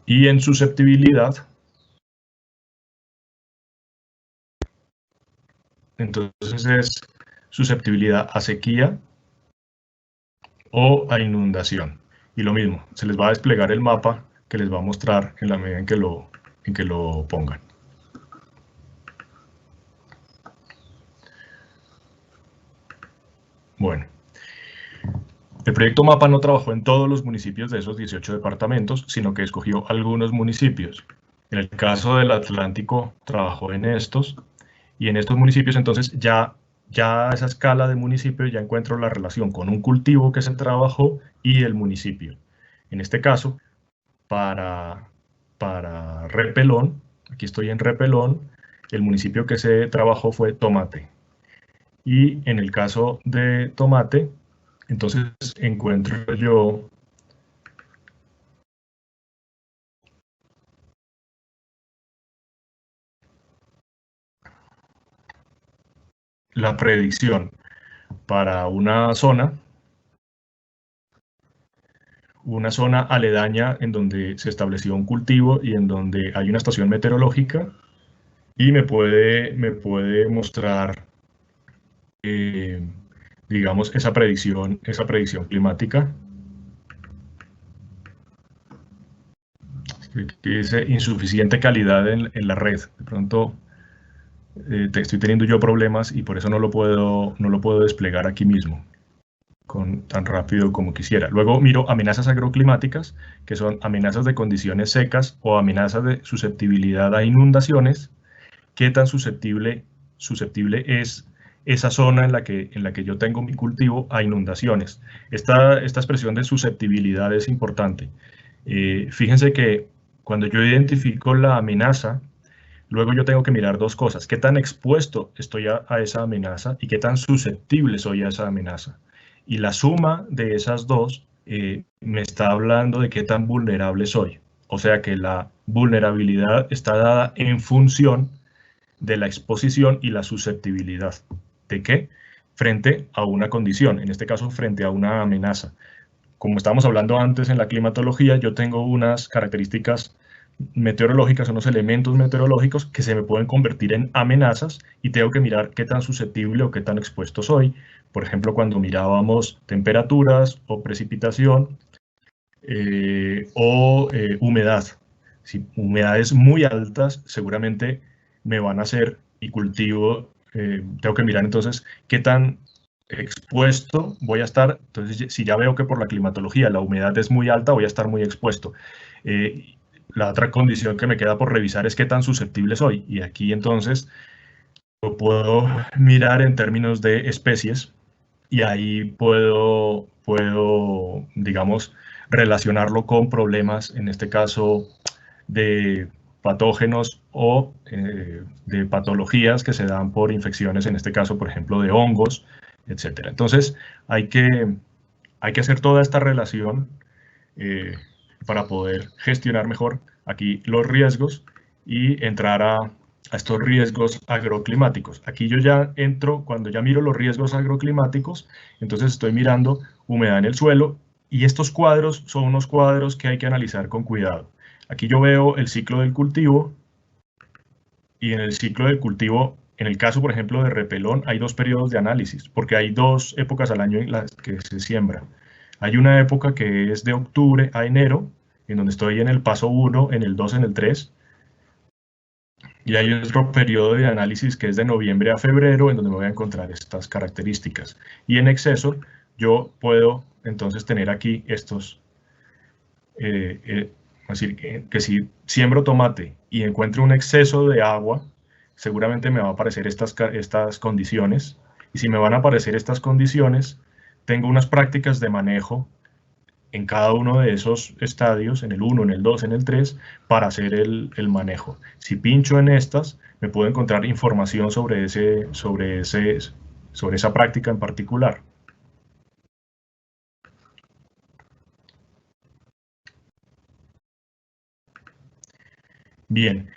Y en susceptibilidad, entonces es susceptibilidad a sequía o a inundación. Y lo mismo, se les va a desplegar el mapa que les va a mostrar en la medida en que lo pongan. Bueno, el proyecto MAPA no trabajó en todos los municipios de esos 18 departamentos, sino que escogió algunos municipios. En el caso del Atlántico, trabajó en estos, y en estos municipios entonces ya a esa escala de municipio ya encuentro la relación con un cultivo que se trabajó y el municipio. En este caso, para Repelón, aquí estoy en Repelón, el municipio que se trabajó fue Tomate. Y en el caso de Tomate, entonces encuentro yo la predicción para una zona aledaña en donde se estableció un cultivo y en donde hay una estación meteorológica, y me puede mostrar, digamos, esa predicción climática. Que dice insuficiente calidad en la red. De pronto estoy teniendo yo problemas y por eso no lo puedo desplegar aquí mismo tan rápido como quisiera. Luego miro amenazas agroclimáticas, que son amenazas de condiciones secas o amenazas de susceptibilidad a inundaciones. ¿Qué tan susceptible es esa zona en la que yo tengo mi cultivo a inundaciones? Esta expresión de susceptibilidad es importante. Fíjense que cuando yo identifico la amenaza, luego yo tengo que mirar dos cosas: qué tan expuesto estoy a esa amenaza y qué tan susceptible soy a esa amenaza. Y la suma de esas dos me está hablando de qué tan vulnerable soy. O sea que la vulnerabilidad está dada en función de la exposición y la susceptibilidad. ¿De qué? Frente a una condición, en este caso frente a una amenaza. Como estábamos hablando antes en la climatología, yo tengo unas características meteorológicas, unos elementos meteorológicos que se me pueden convertir en amenazas y tengo que mirar qué tan susceptible o qué tan expuesto soy. Por ejemplo, cuando mirábamos temperaturas o precipitación humedad. Si humedades muy altas seguramente me van a hacer y cultivo, tengo que mirar entonces qué tan expuesto voy a estar. Entonces, si ya veo que por la climatología la humedad es muy alta, voy a estar muy expuesto. La otra condición que me queda por revisar es qué tan susceptible soy. Y aquí entonces lo puedo mirar en términos de especies y ahí digamos, relacionarlo con problemas, en este caso, de patógenos o de patologías que se dan por infecciones, en este caso, por ejemplo, de hongos, etc. Entonces, hay que hacer toda esta relación para poder gestionar mejor aquí los riesgos y entrar a estos riesgos agroclimáticos. Aquí yo ya entro, cuando ya miro los riesgos agroclimáticos, entonces estoy mirando humedad en el suelo y estos cuadros son unos cuadros que hay que analizar con cuidado. Aquí yo veo el ciclo del cultivo y en el ciclo del cultivo, en el caso, por ejemplo, de repelón, hay dos periodos de análisis, porque hay dos épocas al año en las que se siembra. Hay una época que es de octubre a enero, en donde estoy en el paso 1, en el 2, en el 3, y hay otro periodo de análisis que es de noviembre a febrero, en donde me voy a encontrar estas características. Y en exceso, yo puedo entonces tener aquí estos, es decir, que si siembro tomate y encuentro un exceso de agua, seguramente me van a aparecer estas condiciones. Y si me van a aparecer estas condiciones, tengo unas prácticas de manejo en cada uno de esos estadios, en el 1, en el 2, en el 3, para hacer el manejo. Si pincho en estas, me puedo encontrar información sobre esa práctica en particular. Bien,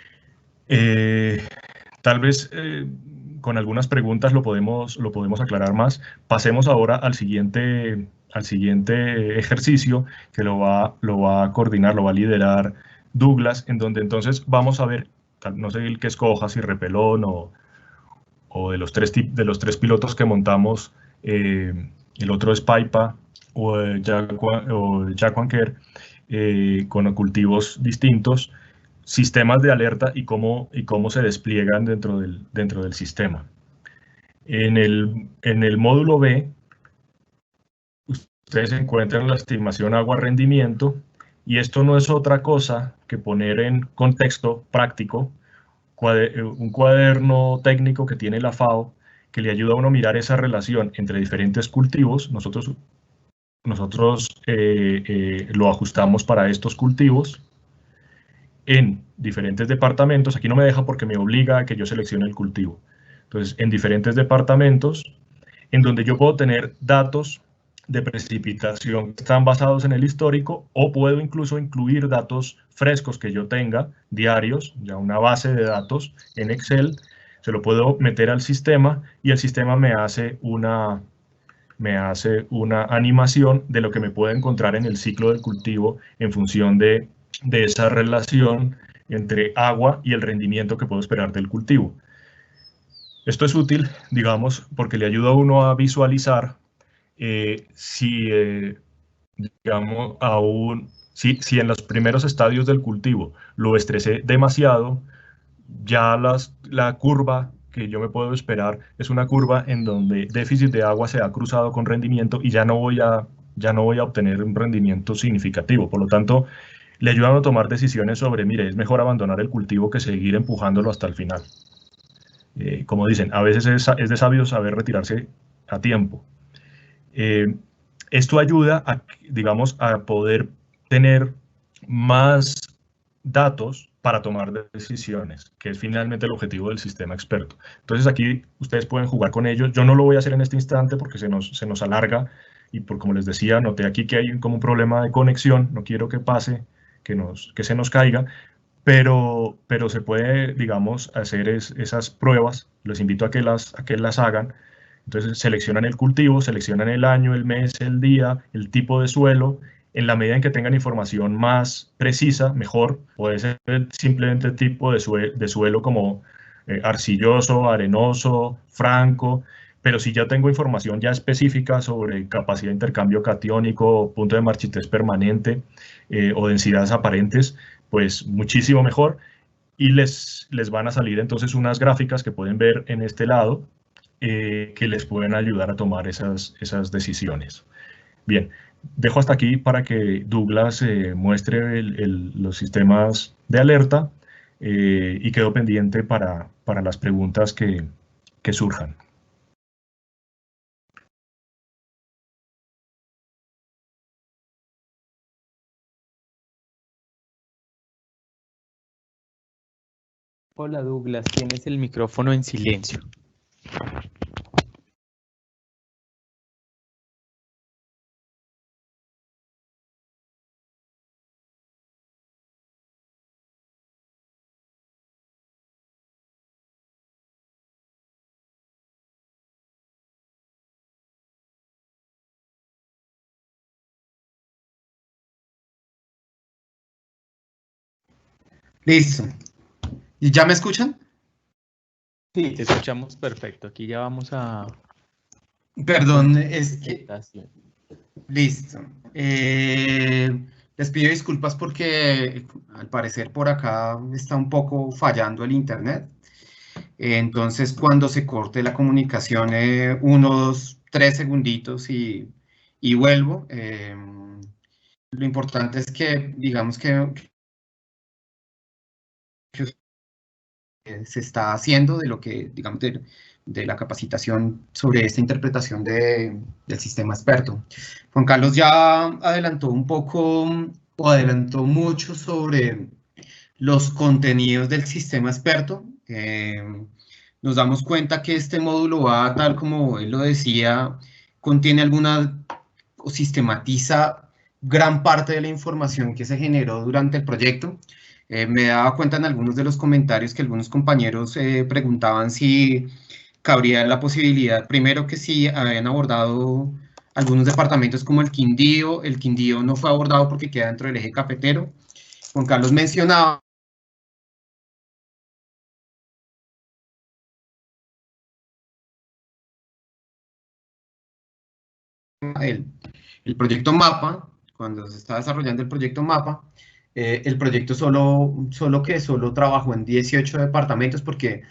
tal vez con algunas preguntas lo podemos aclarar más. Pasemos ahora al siguiente ejercicio que lo va a coordinar, lo va a liderar Douglas, en donde entonces vamos a ver, no sé el que escoja, si repelón o de los tres pilotos que montamos, el otro es Paipa o Jaguar, con cultivos distintos, sistemas de alerta y cómo se despliegan dentro del sistema. En el módulo B, ustedes encuentran la estimación agua-rendimiento, y esto no es otra cosa que poner en contexto práctico un cuaderno técnico que tiene la FAO, que le ayuda a uno a mirar esa relación entre diferentes cultivos. Nosotros lo ajustamos para estos cultivos en diferentes departamentos. Aquí no me deja porque me obliga a que yo seleccione el cultivo. Entonces, en diferentes departamentos, en donde yo puedo tener datos de precipitación que están basados en el histórico, o puedo incluso incluir datos frescos que yo tenga, diarios, ya una base de datos en Excel, se lo puedo meter al sistema y el sistema me hace una animación de lo que me puede encontrar en el ciclo del cultivo en función de esa relación entre agua y el rendimiento que puedo esperar del cultivo. Esto es útil, digamos, porque le ayuda a uno a visualizar si en los primeros estadios del cultivo lo estresé demasiado, ya la curva que yo me puedo esperar es una curva en donde déficit de agua se ha cruzado con rendimiento y ya no voy a obtener un rendimiento significativo. Por lo tanto, le ayudan a tomar decisiones sobre, mire, es mejor abandonar el cultivo que seguir empujándolo hasta el final. Como dicen, a veces es de sabio saber retirarse a tiempo. Esto ayuda digamos, a poder tener más datos para tomar decisiones, que es finalmente el objetivo del sistema experto. Entonces aquí ustedes pueden jugar con ellos. Yo no lo voy a hacer en este instante porque se nos alarga y por como les decía, noté aquí que hay como un problema de conexión, no quiero que pase, que se nos caiga, pero se puede, digamos, hacer esas pruebas. Les invito a que las hagan. Entonces seleccionan el cultivo, seleccionan el año, el mes, el día, el tipo de suelo. En la medida en que tengan información más precisa, mejor. Puede ser simplemente el tipo de suelo como arcilloso, arenoso, franco. Pero si ya tengo información ya específica sobre capacidad de intercambio catiónico, punto de marchitez permanente o densidades aparentes, pues muchísimo mejor. Y les van a salir entonces unas gráficas que pueden ver en este lado que les pueden ayudar a tomar esas decisiones. Bien, dejo hasta aquí para que Douglas muestre los sistemas de alerta y quedo pendiente para las preguntas que surjan. Hola Douglas, tienes el micrófono en silencio. Listo. ¿Y ya me escuchan? Sí, te escuchamos perfecto. Aquí ya vamos a... Perdón, es que... presentación. Listo. Les pido disculpas porque al parecer por acá está un poco fallando el internet. Entonces, cuando se corte la comunicación, unos 3 segunditos y vuelvo. Lo importante es que, digamos que se está haciendo de lo que, digamos, de la capacitación sobre esta interpretación del sistema experto. Juan Carlos ya adelantó un poco o adelantó mucho sobre los contenidos del sistema experto. Nos damos cuenta que este módulo va, tal como él lo decía, contiene alguna o sistematiza gran parte de la información que se generó durante el proyecto. Me daba cuenta en algunos de los comentarios que algunos compañeros preguntaban si cabría la posibilidad, primero que si habían abordado algunos departamentos como el Quindío no fue abordado porque queda dentro del eje cafetero. Juan Carlos mencionaba el, el proyecto MAPA, cuando se está desarrollando el proyecto MAPA, el proyecto solo trabajó en 18 departamentos porque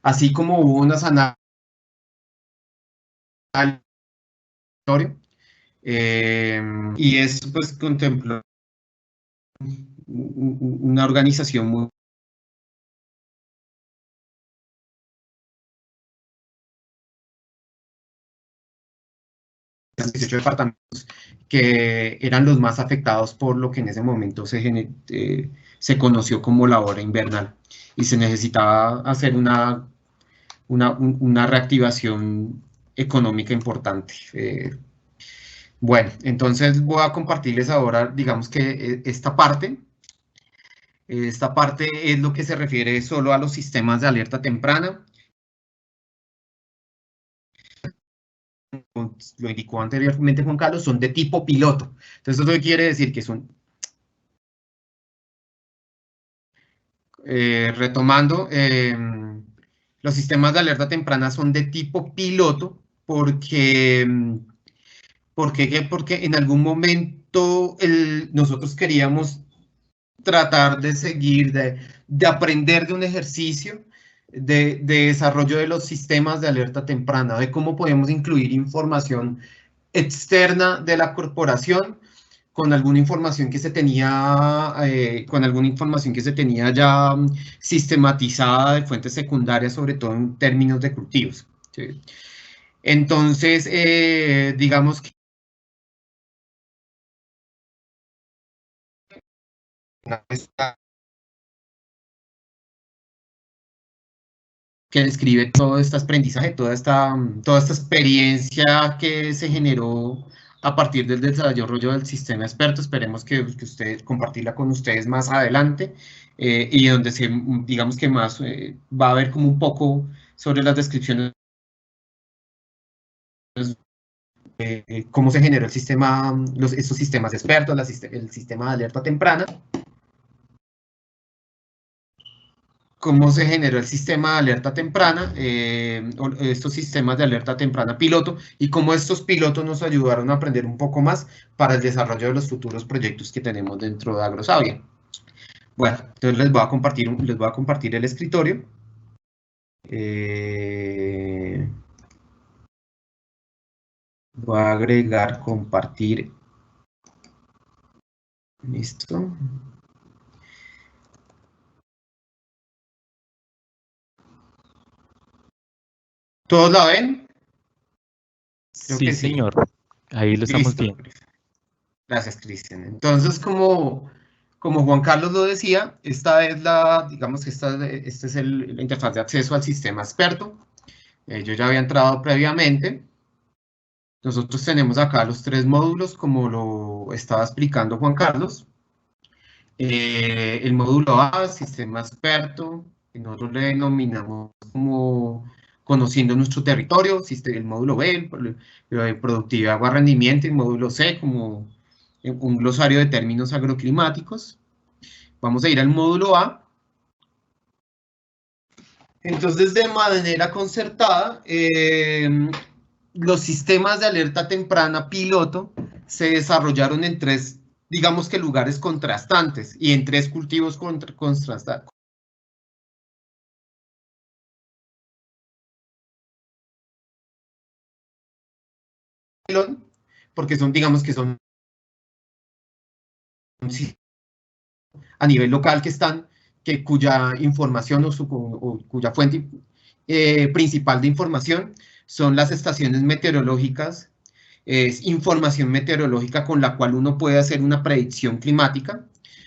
así como hubo unas análisis, y eso pues contempló una organización muy 18 departamentos que eran los más afectados por lo que en ese momento se conoció como la hora invernal y se necesitaba hacer una reactivación económica importante. Bueno, entonces voy a compartirles ahora, digamos que esta parte es lo que se refiere solo a los sistemas de alerta temprana. Lo indicó anteriormente Juan Carlos, son de tipo piloto. Entonces, ¿eso quiere decir? Que son, retomando, los sistemas de alerta temprana son de tipo piloto porque, porque en algún momento nosotros queríamos tratar de seguir, de aprender de un ejercicio de desarrollo de los sistemas de alerta temprana, de cómo podemos incluir información externa de la corporación con alguna información que se tenía, con alguna información que se tenía ya sistematizada de fuentes secundarias, sobre todo en términos de cultivos. ¿Sí? Entonces, digamos que que describe todo este aprendizaje, toda esta experiencia que se generó a partir del desarrollo del sistema experto. Esperemos que ustedes compartirla con ustedes más adelante, y donde digamos que más va a haber como un poco sobre las descripciones de cómo se generó el sistema, estos sistemas expertos, el sistema de alerta temprana, cómo se generó el sistema de alerta temprana, estos sistemas de alerta temprana piloto, y cómo estos pilotos nos ayudaron a aprender un poco más para el desarrollo de los futuros proyectos que tenemos dentro de Agrosavia. Bueno, entonces les voy a compartir el escritorio. Voy a agregar compartir. Listo. ¿Todos la ven? Creo sí, que sí, señor. Ahí lo estamos viendo. Gracias, Cristian. Entonces, como Juan Carlos lo decía, esta es la interfaz de acceso al sistema experto. Yo ya había entrado previamente. Nosotros tenemos acá los 3 módulos, como lo estaba explicando Juan Carlos. El módulo A, sistema experto, que nosotros le denominamos como conociendo nuestro territorio. El módulo B, productividad o rendimiento, y el módulo C, como un glosario de términos agroclimáticos. Vamos a ir al módulo A. Entonces, de manera concertada, los sistemas de alerta temprana piloto se desarrollaron en 3, digamos que lugares contrastantes, y en 3 cultivos contrastantes. Porque son, digamos que son a nivel local cuya información o cuya fuente principal de información son las estaciones meteorológicas. Es información meteorológica con la cual uno puede hacer una predicción climática.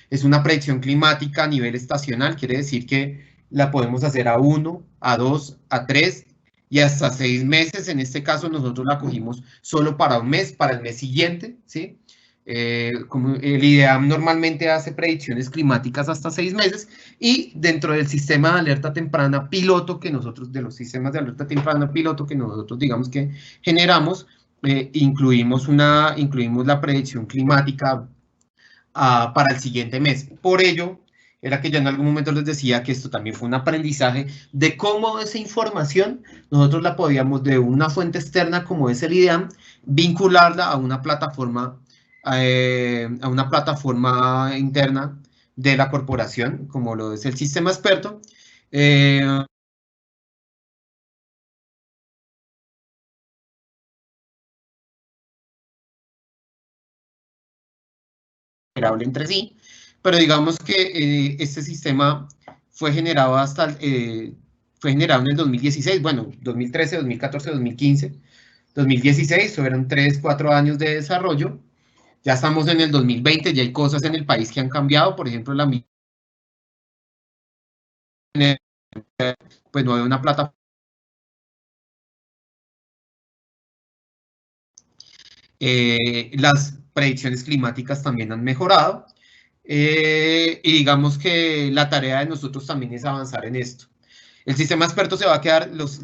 Es una predicción climática a nivel estacional, quiere decir que la podemos hacer a 1, a 2, a 3 y hasta 6 meses. En este caso nosotros la cogimos solo para un mes, para el mes siguiente, ¿sí? Como el IDEAM normalmente hace predicciones climáticas hasta 6 meses, y dentro del sistema de alerta temprana piloto de los sistemas de alerta temprana piloto que nosotros digamos que generamos, incluimos la predicción climática para el siguiente mes. Por ello, era que ya en algún momento les decía que esto también fue un aprendizaje de cómo esa información nosotros la podíamos, de una fuente externa como es el IDEAM, vincularla a una plataforma interna de la corporación, como lo es el sistema experto. Entre sí, pero digamos que este sistema fue generado en el 2016, bueno, 2013, 2014, 2015, 2016, fueron 3, 4 años de desarrollo. Ya estamos en el 2020, ya hay cosas en el país que han cambiado, por ejemplo, pues no hay una plataforma. Las predicciones climáticas también han mejorado, y digamos que la tarea de nosotros también es avanzar en esto. El sistema experto se va a quedar, los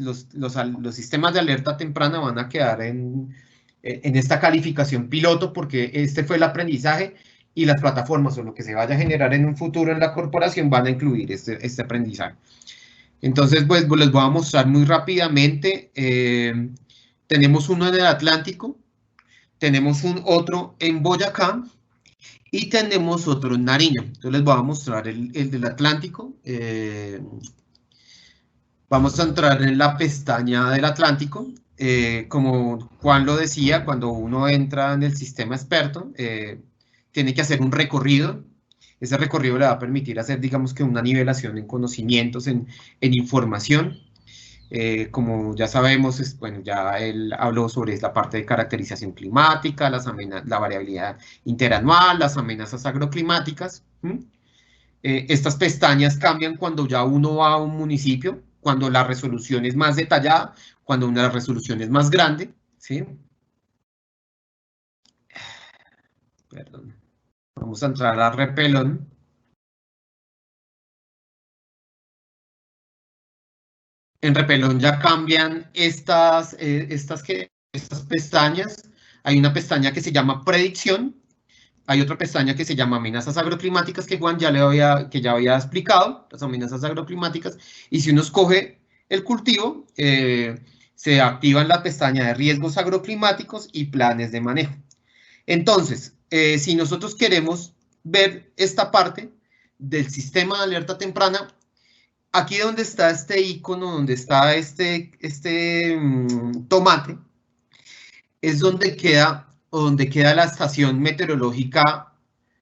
sistemas de alerta temprana van a quedar en esta calificación piloto, porque este fue el aprendizaje, y las plataformas o lo que se vaya a generar en un futuro en la corporación van a incluir este aprendizaje. Entonces, pues les voy a mostrar muy rápidamente. Tenemos uno en el Atlántico, tenemos otro en Boyacá, y tenemos otro en Nariño. Entonces les voy a mostrar el del Atlántico. Vamos a entrar en la pestaña del Atlántico. Como Juan lo decía, cuando uno entra en el sistema experto, tiene que hacer un recorrido. Ese recorrido le va a permitir hacer, digamos que una nivelación en conocimientos, en información. Como ya sabemos, bueno, ya él habló sobre la parte de caracterización climática, la variabilidad interanual, las amenazas agroclimáticas. Estas pestañas cambian cuando ya uno va a un municipio, cuando la resolución es más detallada, cuando una resolución es más grande, ¿sí? Perdón. Vamos a entrar a Repelón. En Repelón ya cambian estas pestañas. Hay una pestaña que se llama predicción. Hay otra pestaña que se llama amenazas agroclimáticas, que Juan ya había explicado, las amenazas agroclimáticas. Y si uno escoge el cultivo, se activa en la pestaña de riesgos agroclimáticos y planes de manejo. Entonces, si nosotros queremos ver esta parte del sistema de alerta temprana, aquí donde está este icono, donde está este tomate, es donde queda la estación meteorológica,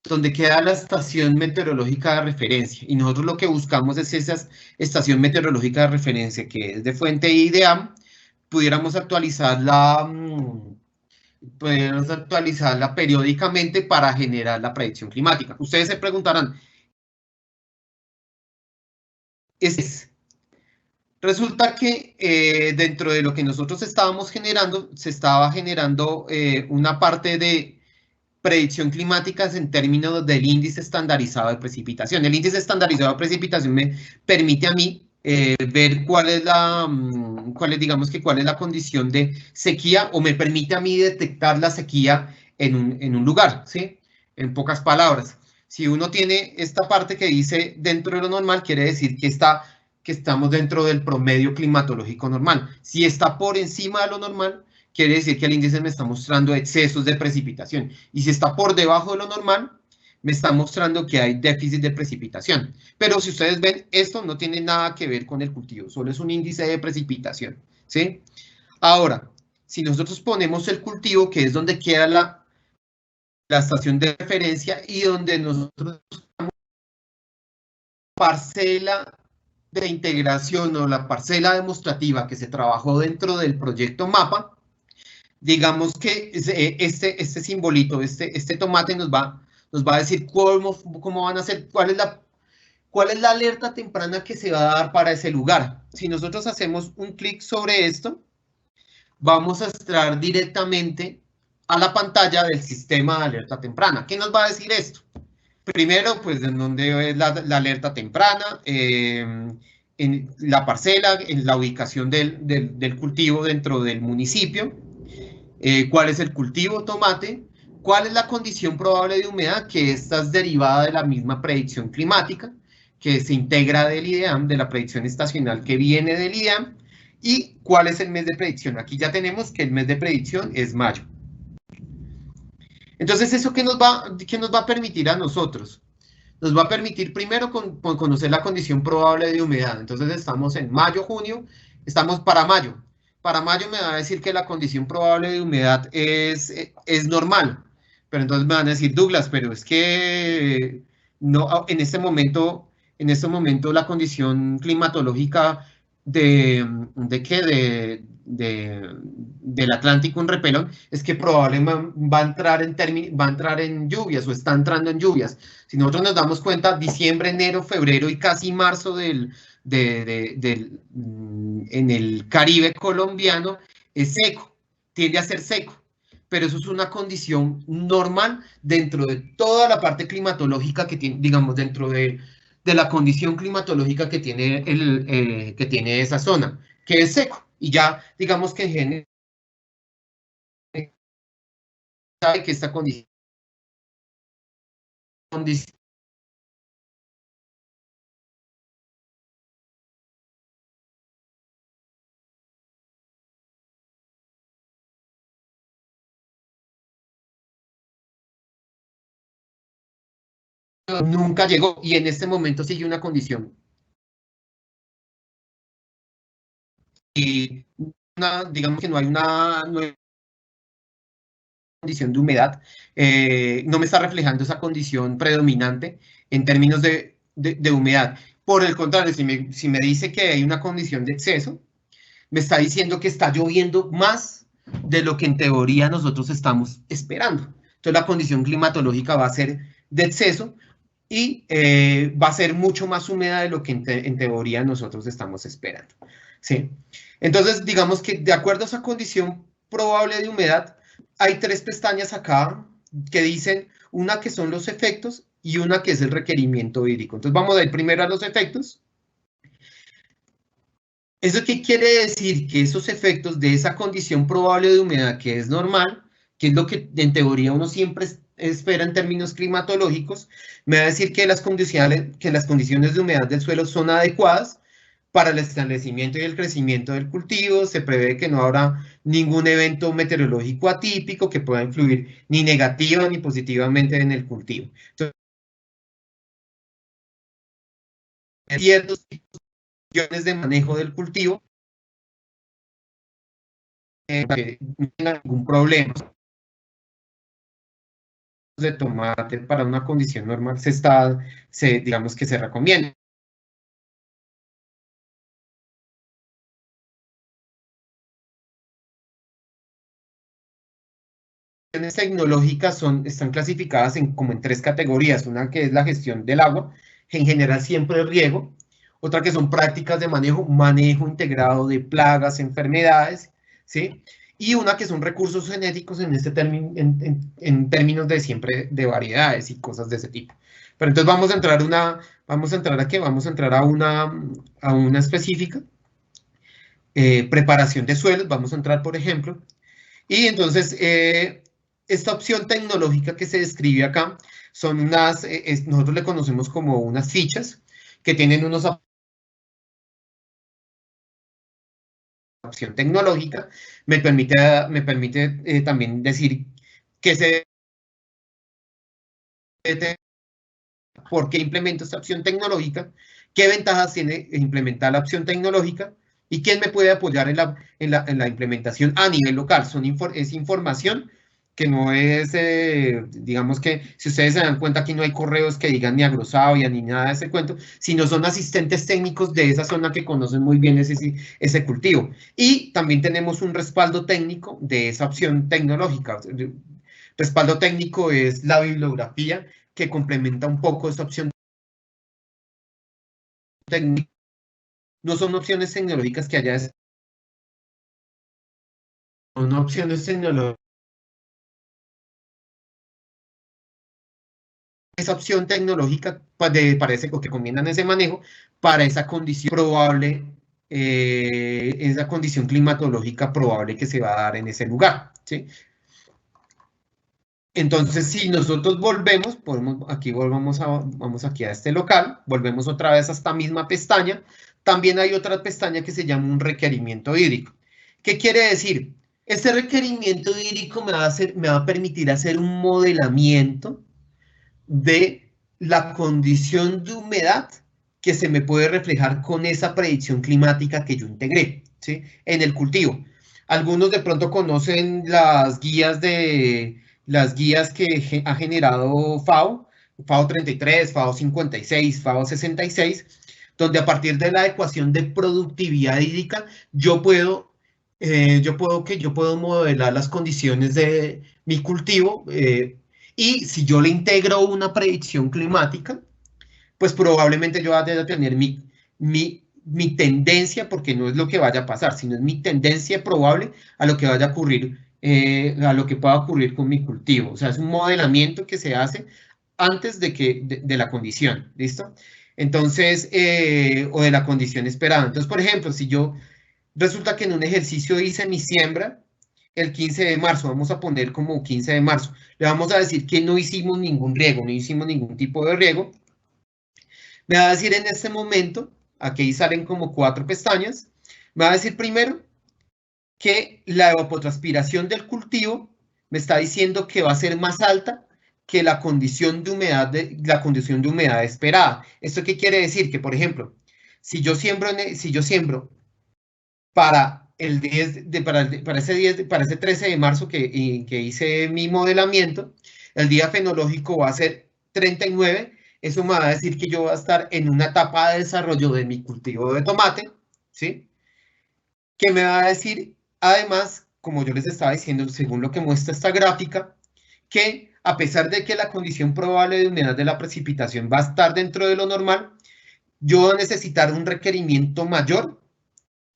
de referencia. Y nosotros lo que buscamos es esa estación meteorológica de referencia, que es de fuente IDEAM. Pudiéramos actualizarla periódicamente para generar la predicción climática. Ustedes se preguntarán, resulta que dentro de lo que nosotros estábamos generando, se estaba generando una parte de predicción climática en términos del índice estandarizado de precipitación. El índice estandarizado de precipitación me permite a mí ver cuál es la condición de sequía, o me permite a mí detectar la sequía en un lugar, ¿sí? En pocas palabras, si uno tiene esta parte que dice dentro de lo normal, quiere decir que estamos dentro del promedio climatológico normal. Si está por encima de lo normal, quiere decir que el índice me está mostrando excesos de precipitación. Y si está por debajo de lo normal, me está mostrando que hay déficit de precipitación. Pero si ustedes ven, esto no tiene nada que ver con el cultivo, solo es un índice de precipitación, ¿sí? Ahora, si nosotros ponemos el cultivo, que es donde queda la estación de referencia y donde nosotros buscamos parcela de integración o la parcela demostrativa que se trabajó dentro del proyecto MAPA, digamos que este simbolito, este tomate nos va a decir cómo van a ser, cuál es la alerta temprana que se va a dar para ese lugar. Si nosotros hacemos un clic sobre esto, vamos a entrar directamente a la pantalla del sistema de alerta temprana. ¿Qué nos va a decir esto? Primero, pues, en dónde es la alerta temprana, en la parcela, en la ubicación del cultivo dentro del municipio, cuál es el cultivo tomate, cuál es la condición probable de humedad, que esta es derivada de la misma predicción climática, que se integra del IDEAM, de la predicción estacional que viene del IDEAM, y cuál es el mes de predicción. Aquí ya tenemos que el mes de predicción es mayo. Entonces, ¿eso qué nos va a permitir a nosotros? Nos va a permitir primero conocer la condición probable de humedad. Entonces, estamos en mayo, junio, estamos para mayo. Para mayo me va a decir que la condición probable de humedad es normal. Pero entonces me van a decir, Douglas, pero es que no, en este momento la condición climatológica del Atlántico en Repelón es que probablemente va a entrar en lluvias, o está entrando en lluvias. Si nosotros nos damos cuenta, diciembre, enero, febrero y casi marzo en el Caribe colombiano es seco, tiende a ser seco, pero eso es una condición normal dentro de toda la parte climatológica que tiene, digamos, dentro de la condición climatológica que tiene esa zona, que es seco. Y ya, digamos que en general sabe que esta condición nunca llegó, y en este momento sigue una condición. Y digamos que no hay una condición de humedad, no me está reflejando esa condición predominante en términos de humedad. Por el contrario, si me dice que hay una condición de exceso, me está diciendo que está lloviendo más de lo que en teoría nosotros estamos esperando. Entonces la condición climatológica va a ser de exceso, y va a ser mucho más húmeda de lo que en teoría nosotros estamos esperando, ¿sí? Entonces, digamos que de acuerdo a esa condición probable de humedad, hay 3 pestañas acá que dicen una que son los efectos y una que es el requerimiento hídrico. Entonces vamos a ir primero a los efectos. ¿Eso qué quiere decir? Que esos efectos de esa condición probable de humedad que es normal, que es lo que en teoría uno siempre espera en términos climatológicos, me va a decir que las condiciones de humedad del suelo son adecuadas para el establecimiento y el crecimiento del cultivo. Se prevé que no habrá ningún evento meteorológico atípico que pueda influir ni negativa ni positivamente en el cultivo. Entonces, ciertos tipos de manejo del cultivo que no tengan ningún problema de tomate para una condición normal digamos que se recomienda. Tecnológicas están clasificadas como en 3 categorías, una que es la gestión del agua, en general siempre riego, otra que son prácticas de manejo integrado de plagas, enfermedades, ¿sí? Y una que son recursos genéticos en en términos de siempre de variedades y cosas de ese tipo. Pero entonces vamos a entrar ¿a qué? Vamos a entrar a una específica, preparación de suelos, vamos a entrar por ejemplo, y entonces esta opción tecnológica que se describe acá son nosotros le conocemos como unas fichas que tienen opción tecnológica, me permite también decir que por qué implemento esta opción tecnológica, qué ventajas tiene implementar la opción tecnológica y quién me puede apoyar en la implementación a nivel local. Es información que no es, digamos que si ustedes se dan cuenta aquí no hay correos que digan ni agrosavia ni nada de ese cuento, sino son asistentes técnicos de esa zona que conocen muy bien ese cultivo. Y también tenemos un respaldo técnico de esa opción tecnológica. Respaldo técnico es la bibliografía que complementa un poco esta opción técnica. No son opciones tecnológicas que haya, son opciones tecnológicas. Esa opción tecnológica parece que recomiendan ese manejo para esa condición probable, esa condición climatológica probable que se va a dar en ese lugar, ¿sí? Entonces, si nosotros volvemos, vamos aquí a este local, volvemos otra vez a esta misma pestaña, también hay otra pestaña que se llama un requerimiento hídrico. ¿Qué quiere decir? Este requerimiento hídrico me va a permitir hacer un modelamiento de la condición de humedad que se me puede reflejar con esa predicción climática que yo integré, ¿sí? En el cultivo. Algunos de pronto conocen las guías que ha generado FAO 33, FAO 56, FAO 66, donde a partir de la ecuación de productividad hídrica yo puedo modelar las condiciones de mi cultivo, y si yo le integro una predicción climática, pues probablemente yo vaya a tener mi tendencia, porque no es lo que vaya a pasar, sino es mi tendencia probable a lo que vaya a ocurrir, a lo que pueda ocurrir con mi cultivo. O sea, es un modelamiento que se hace antes de la condición, ¿listo? Entonces, o de la condición esperada. Entonces, por ejemplo, si yo resulta que en un ejercicio hice mi siembra el 15 de marzo, vamos a poner como 15 de marzo, le vamos a decir que no hicimos ningún riego, no hicimos ningún tipo de riego, me va a decir en este momento, aquí salen como 4 pestañas, me va a decir primero que la evapotranspiración del cultivo me está diciendo que va a ser más alta que la condición de humedad esperada. ¿Esto qué quiere decir? Que, por ejemplo, si yo siembro para ese 13 de marzo que hice mi modelamiento, el día fenológico va a ser 39, eso me va a decir que yo voy a estar en una etapa de desarrollo de mi cultivo de tomate, ¿sí? Que me va a decir, además, como yo les estaba diciendo, según lo que muestra esta gráfica, que a pesar de que la condición probable de humedad de la precipitación va a estar dentro de lo normal, yo voy a necesitar un requerimiento mayor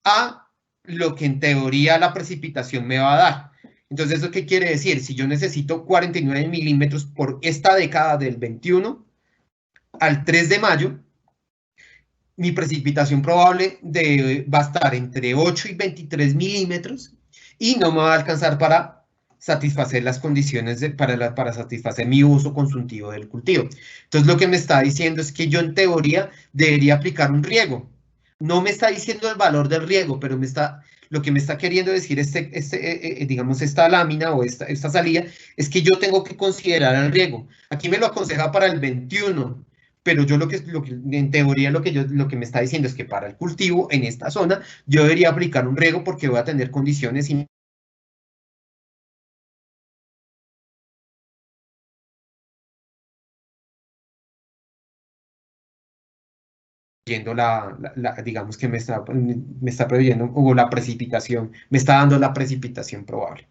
a lo que en teoría la precipitación me va a dar. Entonces, ¿eso qué quiere decir? Si yo necesito 49 milímetros por esta década del 21 al 3 de mayo, mi precipitación probable va a estar entre 8 y 23 milímetros y no me va a alcanzar para satisfacer las condiciones para satisfacer mi uso consultivo del cultivo. Entonces, lo que me está diciendo es que yo en teoría debería aplicar un riego. No me está diciendo el valor del riego, pero lo que me está queriendo decir digamos, esta lámina o esta salida es que yo tengo que considerar el riego. Aquí me lo aconseja para el 21, pero yo en teoría lo que me está diciendo es que para el cultivo en esta zona yo debería aplicar un riego porque voy a tener condiciones digamos que me está preveyendo, o la precipitación, me está dando la precipitación probable.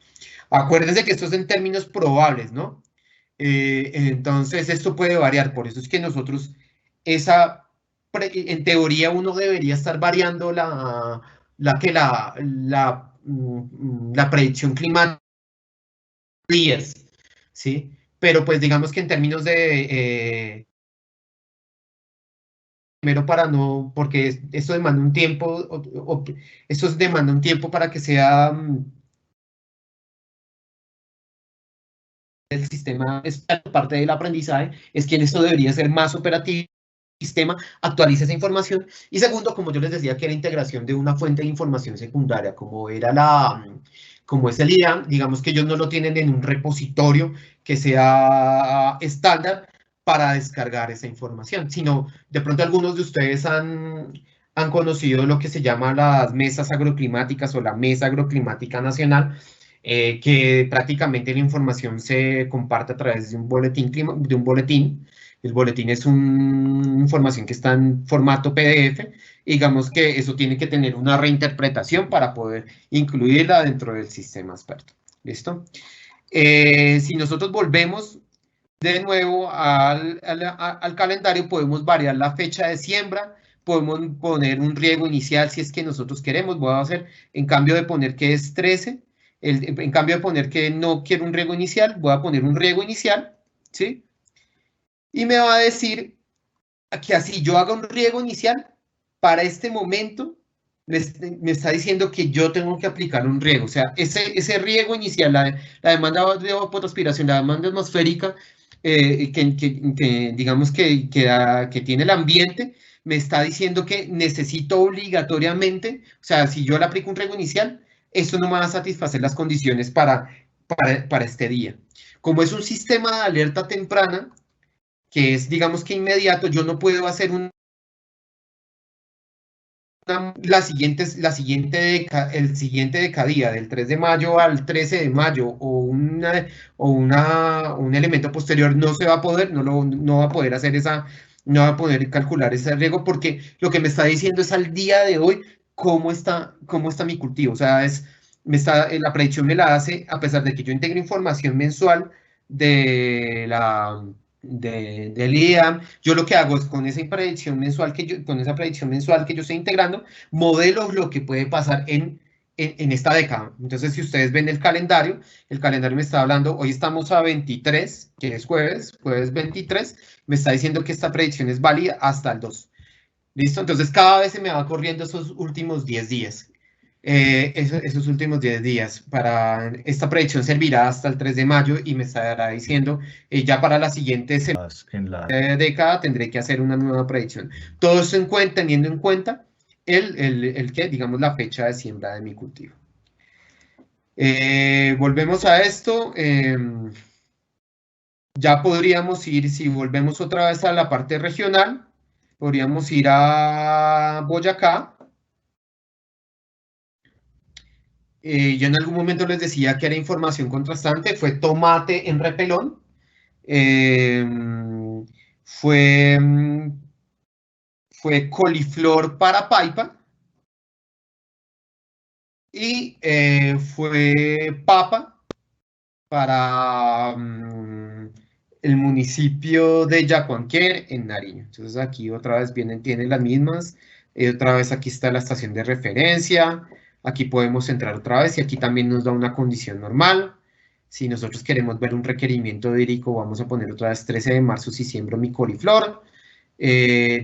Acuérdense que esto es en términos probables, ¿no? Entonces esto puede variar, por eso es que nosotros, en teoría uno debería estar variando la predicción climática, días, ¿sí? Pero pues digamos que en términos de primero para no, porque esto demanda un tiempo, esto demanda un tiempo para que sea el sistema, es parte del aprendizaje, es que esto debería ser más operativo, el sistema actualiza esa información, y segundo, como yo les decía, que la integración de una fuente de información secundaria, como es el IDAM, digamos que ellos no lo tienen en un repositorio que sea estándar para descargar esa información, sino de pronto algunos de ustedes han conocido lo que se llama las mesas agroclimáticas o la Mesa Agroclimática Nacional, que prácticamente la información se comparte a través de un boletín. El boletín es una información que está en formato PDF. Digamos que eso tiene que tener una reinterpretación para poder incluirla dentro del sistema experto. ¿Listo? Si nosotros volvemos de nuevo al calendario, podemos variar la fecha de siembra, podemos poner un riego inicial si es que nosotros queremos. Voy a hacer, en cambio de poner que es 13, en cambio de poner que no quiero un riego inicial, voy a poner un riego inicial, ¿sí? Y me va a decir que así yo haga un riego inicial, para este momento me está diciendo que yo tengo que aplicar un riego. O sea, ese riego inicial, la demanda de evapotranspiración, la demanda atmosférica, digamos que tiene el ambiente, me está diciendo que necesito obligatoriamente, o sea, si yo le aplico un riego inicial, esto no me va a satisfacer las condiciones para este día. Como es un sistema de alerta temprana, que es, digamos que inmediato, yo no puedo hacer el siguiente decadía, del 3 de mayo al 13 de mayo, un elemento posterior, no se va a poder, no va a poder hacer no va a poder calcular ese riego, porque lo que me está diciendo es al día de hoy cómo está mi cultivo. O sea, la predicción me la hace a pesar de que yo integro información mensual del IDAM. Yo lo que hago es con esa predicción mensual que yo estoy integrando, modelo lo que puede pasar en esta década. Entonces, si ustedes ven el calendario me está hablando, hoy estamos a 23, que es jueves 23, me está diciendo que esta predicción es válida hasta el 2. ¿Listo? Entonces, cada vez se me va corriendo esos últimos 10 días. Esos últimos 10 días. Esta predicción servirá hasta el 3 de mayo y me estará diciendo, ya para la siguiente década tendré que hacer una nueva predicción. Todo eso teniendo en cuenta digamos, la fecha de siembra de mi cultivo. Volvemos a esto. Ya podríamos ir, si volvemos otra vez a la parte regional, podríamos ir a Boyacá. Yo en algún momento les decía que era información contrastante, fue tomate en repelón, fue coliflor para paipa y fue papa para el municipio de Yacuanquer en Nariño. Entonces aquí otra vez tienen las mismas, otra vez aquí está la estación de referencia, aquí podemos entrar otra vez y aquí también nos da una condición normal. Si nosotros queremos ver un requerimiento hídrico, vamos a poner otra vez 13 de marzo si siembro mi coliflor.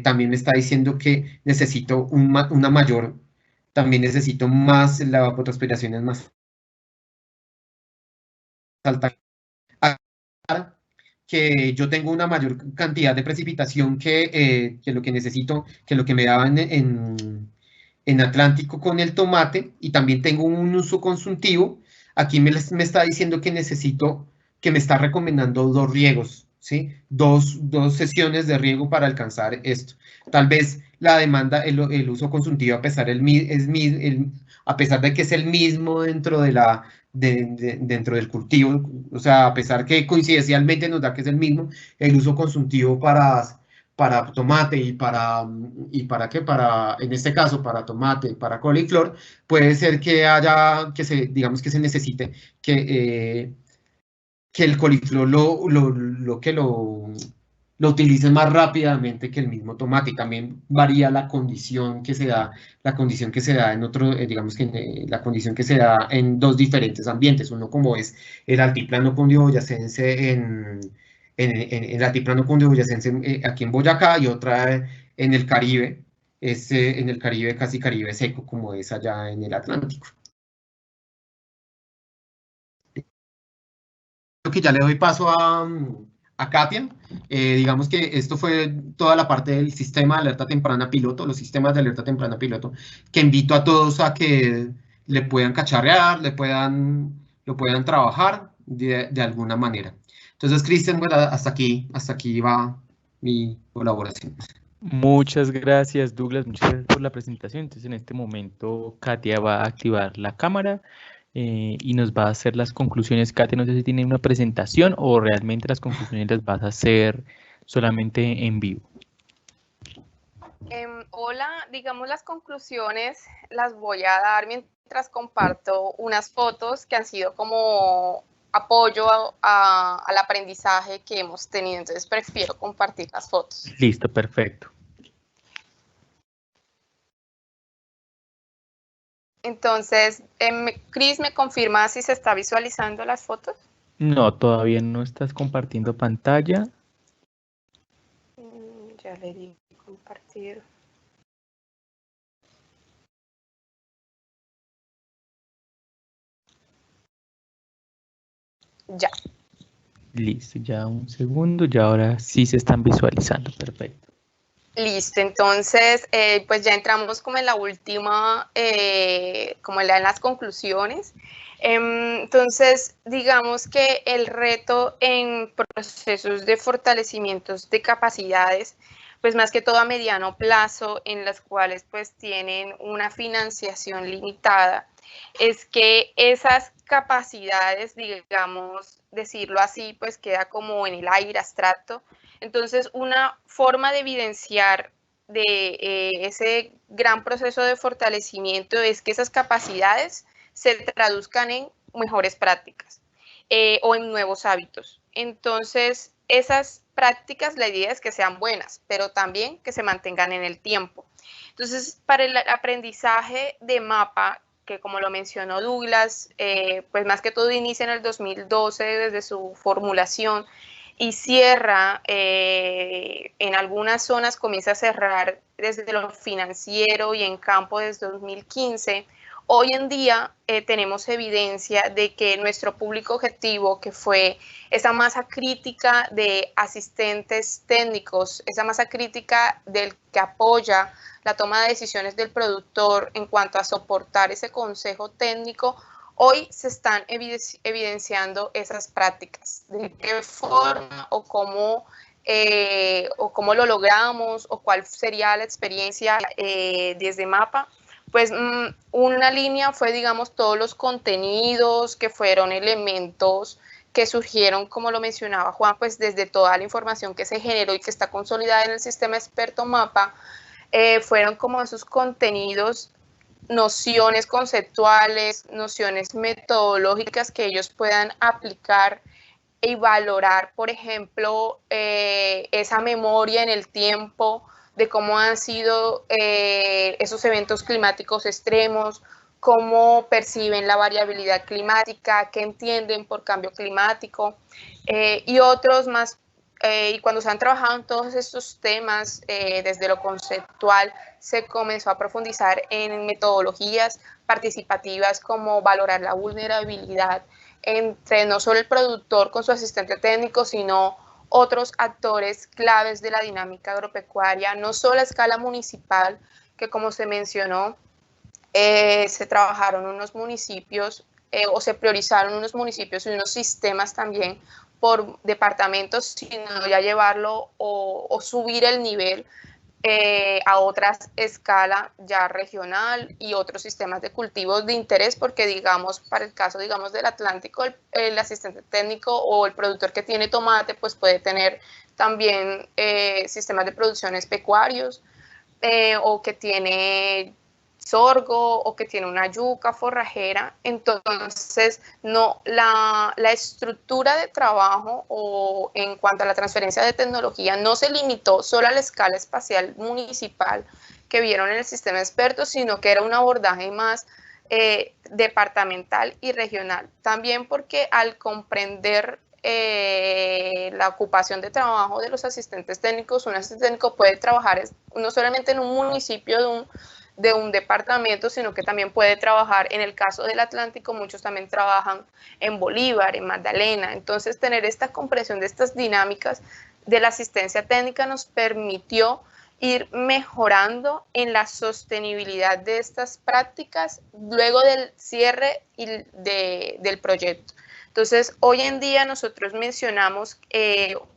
También me está diciendo que necesito una mayor, también necesito más, la evapotranspiración es más alta, que yo tengo una mayor cantidad de precipitación que lo que necesito, que lo que me daban en Atlántico con el tomate, y también tengo un uso consultivo. Aquí me está diciendo que necesito, que me está recomendando 2 riegos, ¿sí? Dos sesiones de riego para alcanzar esto. Tal vez la demanda, el uso consultivo, a pesar de que es el mismo dentro dentro del cultivo, o sea, a pesar que coincidencialmente nos da que es el mismo, el uso consultivo para tomate en este caso, para tomate, para coliflor, puede ser que digamos que se necesite que el coliflor lo utilicen más rápidamente que el mismo tomate. Y también varía la condición que se da, en otro, digamos que la condición que se da en 2 diferentes ambientes. Uno como es el altiplano cundiboyacense el altiplano cundiboyacense aquí en Boyacá, y otra en el Caribe, en el Caribe, casi Caribe seco, como es allá en el Atlántico. Creo que ya le doy paso a Katia. Digamos que esto fue toda la parte del sistema de alerta temprana piloto, los sistemas de alerta temprana piloto, que invito a todos a que le puedan cacharrear, lo puedan trabajar de alguna manera. Entonces, Cristian, bueno, hasta aquí va mi colaboración. Muchas gracias, Douglas. Muchas gracias por la presentación. Entonces, en este momento, Katia va a activar la cámara y nos va a hacer las conclusiones. Katia, no sé si tiene una presentación o realmente las conclusiones las vas a hacer solamente en vivo. Hola, digamos las conclusiones las voy a dar mientras comparto unas fotos que han sido como apoyo al aprendizaje que hemos tenido, entonces prefiero compartir las fotos. Listo, perfecto. Entonces, Cris, ¿me confirma si se está visualizando las fotos? No, todavía no estás compartiendo pantalla. Ya le di compartir. Ya. Listo, ya un segundo, ya ahora sí se están visualizando, perfecto. Listo, entonces pues ya entramos como en la última, como en las conclusiones. Entonces, digamos que el reto en procesos de fortalecimientos de capacidades, pues más que todo a mediano plazo, en las cuales pues tienen una financiación limitada, es que esas capacidades, digamos, decirlo así, pues queda como en el aire abstracto. Entonces, una forma de evidenciar de ese gran proceso de fortalecimiento es que esas capacidades se traduzcan en mejores prácticas o en nuevos hábitos. Entonces, esas prácticas, la idea es que sean buenas, pero también que se mantengan en el tiempo. Entonces, para el aprendizaje de MAPA, que como lo mencionó Douglas, pues más que todo inicia en el 2012 desde su formulación y cierra, en algunas zonas comienza a cerrar desde lo financiero y en campo desde 2015. Hoy en día tenemos evidencia de que nuestro público objetivo, que fue esa masa crítica de asistentes técnicos, esa masa crítica del que apoya la toma de decisiones del productor en cuanto a soportar ese consejo técnico, hoy se están evidenciando esas prácticas. ¿De qué forma o cómo lo logramos o cuál sería la experiencia desde MAPA? Pues una línea fue, digamos, todos los contenidos que fueron elementos que surgieron, como lo mencionaba Juan, pues desde toda la información que se generó y que está consolidada en el sistema experto MAPA, fueron como esos contenidos, nociones conceptuales, nociones metodológicas que ellos puedan aplicar y valorar, por ejemplo, esa memoria en el tiempo de cómo han sido esos eventos climáticos extremos, cómo perciben la variabilidad climática, qué entienden por cambio climático y otros más. Y cuando se han trabajado en todos estos temas, desde lo conceptual, se comenzó a profundizar en metodologías participativas como valorar la vulnerabilidad entre no solo el productor con su asistente técnico, sino otros actores claves de la dinámica agropecuaria, no solo a escala municipal, que como se mencionó, se trabajaron unos municipios o se priorizaron unos municipios y unos sistemas también por departamentos, sino ya llevarlo o subir el nivel a otra escala ya regional y otros sistemas de cultivos de interés, porque digamos, para el caso digamos del Atlántico, el asistente técnico o el productor que tiene tomate, pues puede tener también sistemas de producciones pecuarios o que tiene sorgo o que tiene una yuca forrajera. Entonces no, la estructura de trabajo o en cuanto a la transferencia de tecnología no se limitó solo a la escala espacial municipal que vieron en el sistema experto, sino que era un abordaje más departamental y regional. También porque al comprender la ocupación de trabajo de los asistentes técnicos, un asistente técnico puede trabajar no solamente en un municipio de un departamento, sino que también puede trabajar, en el caso del Atlántico, muchos también trabajan en Bolívar, en Magdalena. Entonces, tener esta comprensión de estas dinámicas de la asistencia técnica nos permitió ir mejorando en la sostenibilidad de estas prácticas luego del cierre del proyecto. Entonces, hoy en día nosotros mencionamos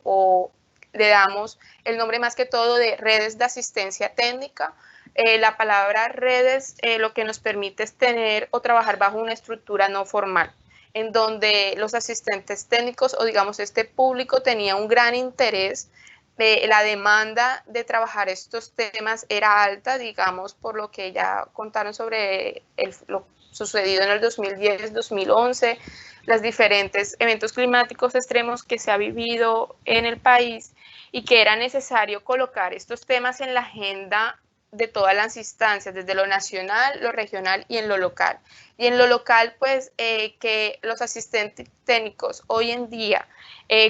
o le damos el nombre más que todo de redes de asistencia técnica. La palabra redes lo que nos permite es tener o trabajar bajo una estructura no formal, en donde los asistentes técnicos o digamos este público tenía un gran interés. La demanda de trabajar estos temas era alta, digamos, por lo que ya contaron sobre lo sucedido en el 2010-2011, los diferentes eventos climáticos extremos que se ha vivido en el país y que era necesario colocar estos temas en la agenda de todas las instancias, desde lo nacional, lo regional y en lo local. Y en lo local, pues, que los asistentes técnicos hoy en día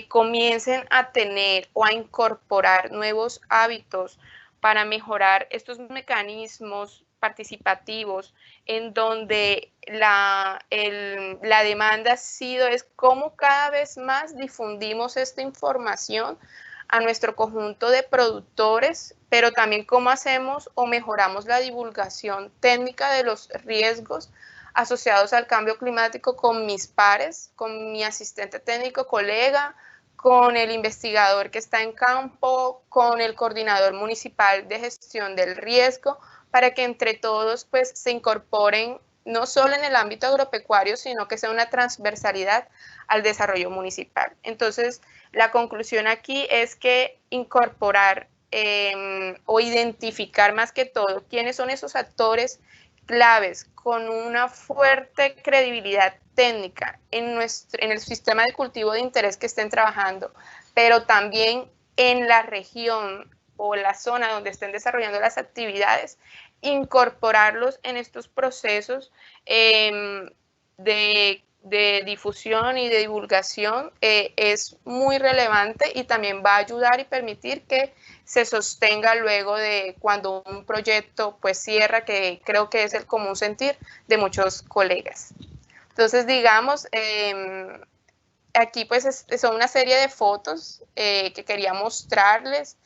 comiencen a tener o a incorporar nuevos hábitos para mejorar estos mecanismos participativos, en donde la demanda ha sido es cómo cada vez más difundimos esta información a nuestro conjunto de productores, pero también cómo hacemos o mejoramos la divulgación técnica de los riesgos asociados al cambio climático con mis pares, con mi asistente técnico, colega, con el investigador que está en campo, con el coordinador municipal de gestión del riesgo, para que entre todos pues se incorporen no solo en el ámbito agropecuario, sino que sea una transversalidad al desarrollo municipal. Entonces, la conclusión aquí es que incorporar o identificar más que todo quiénes son esos actores claves con una fuerte credibilidad técnica en el sistema de cultivo de interés que estén trabajando, pero también en la región o la zona donde estén desarrollando las actividades, incorporarlos en estos procesos de difusión y de divulgación es muy relevante y también va a ayudar y permitir que se sostenga luego de cuando un proyecto pues cierra, que creo que es el común sentir de muchos colegas. Entonces, digamos, aquí pues son una serie de fotos que quería mostrarles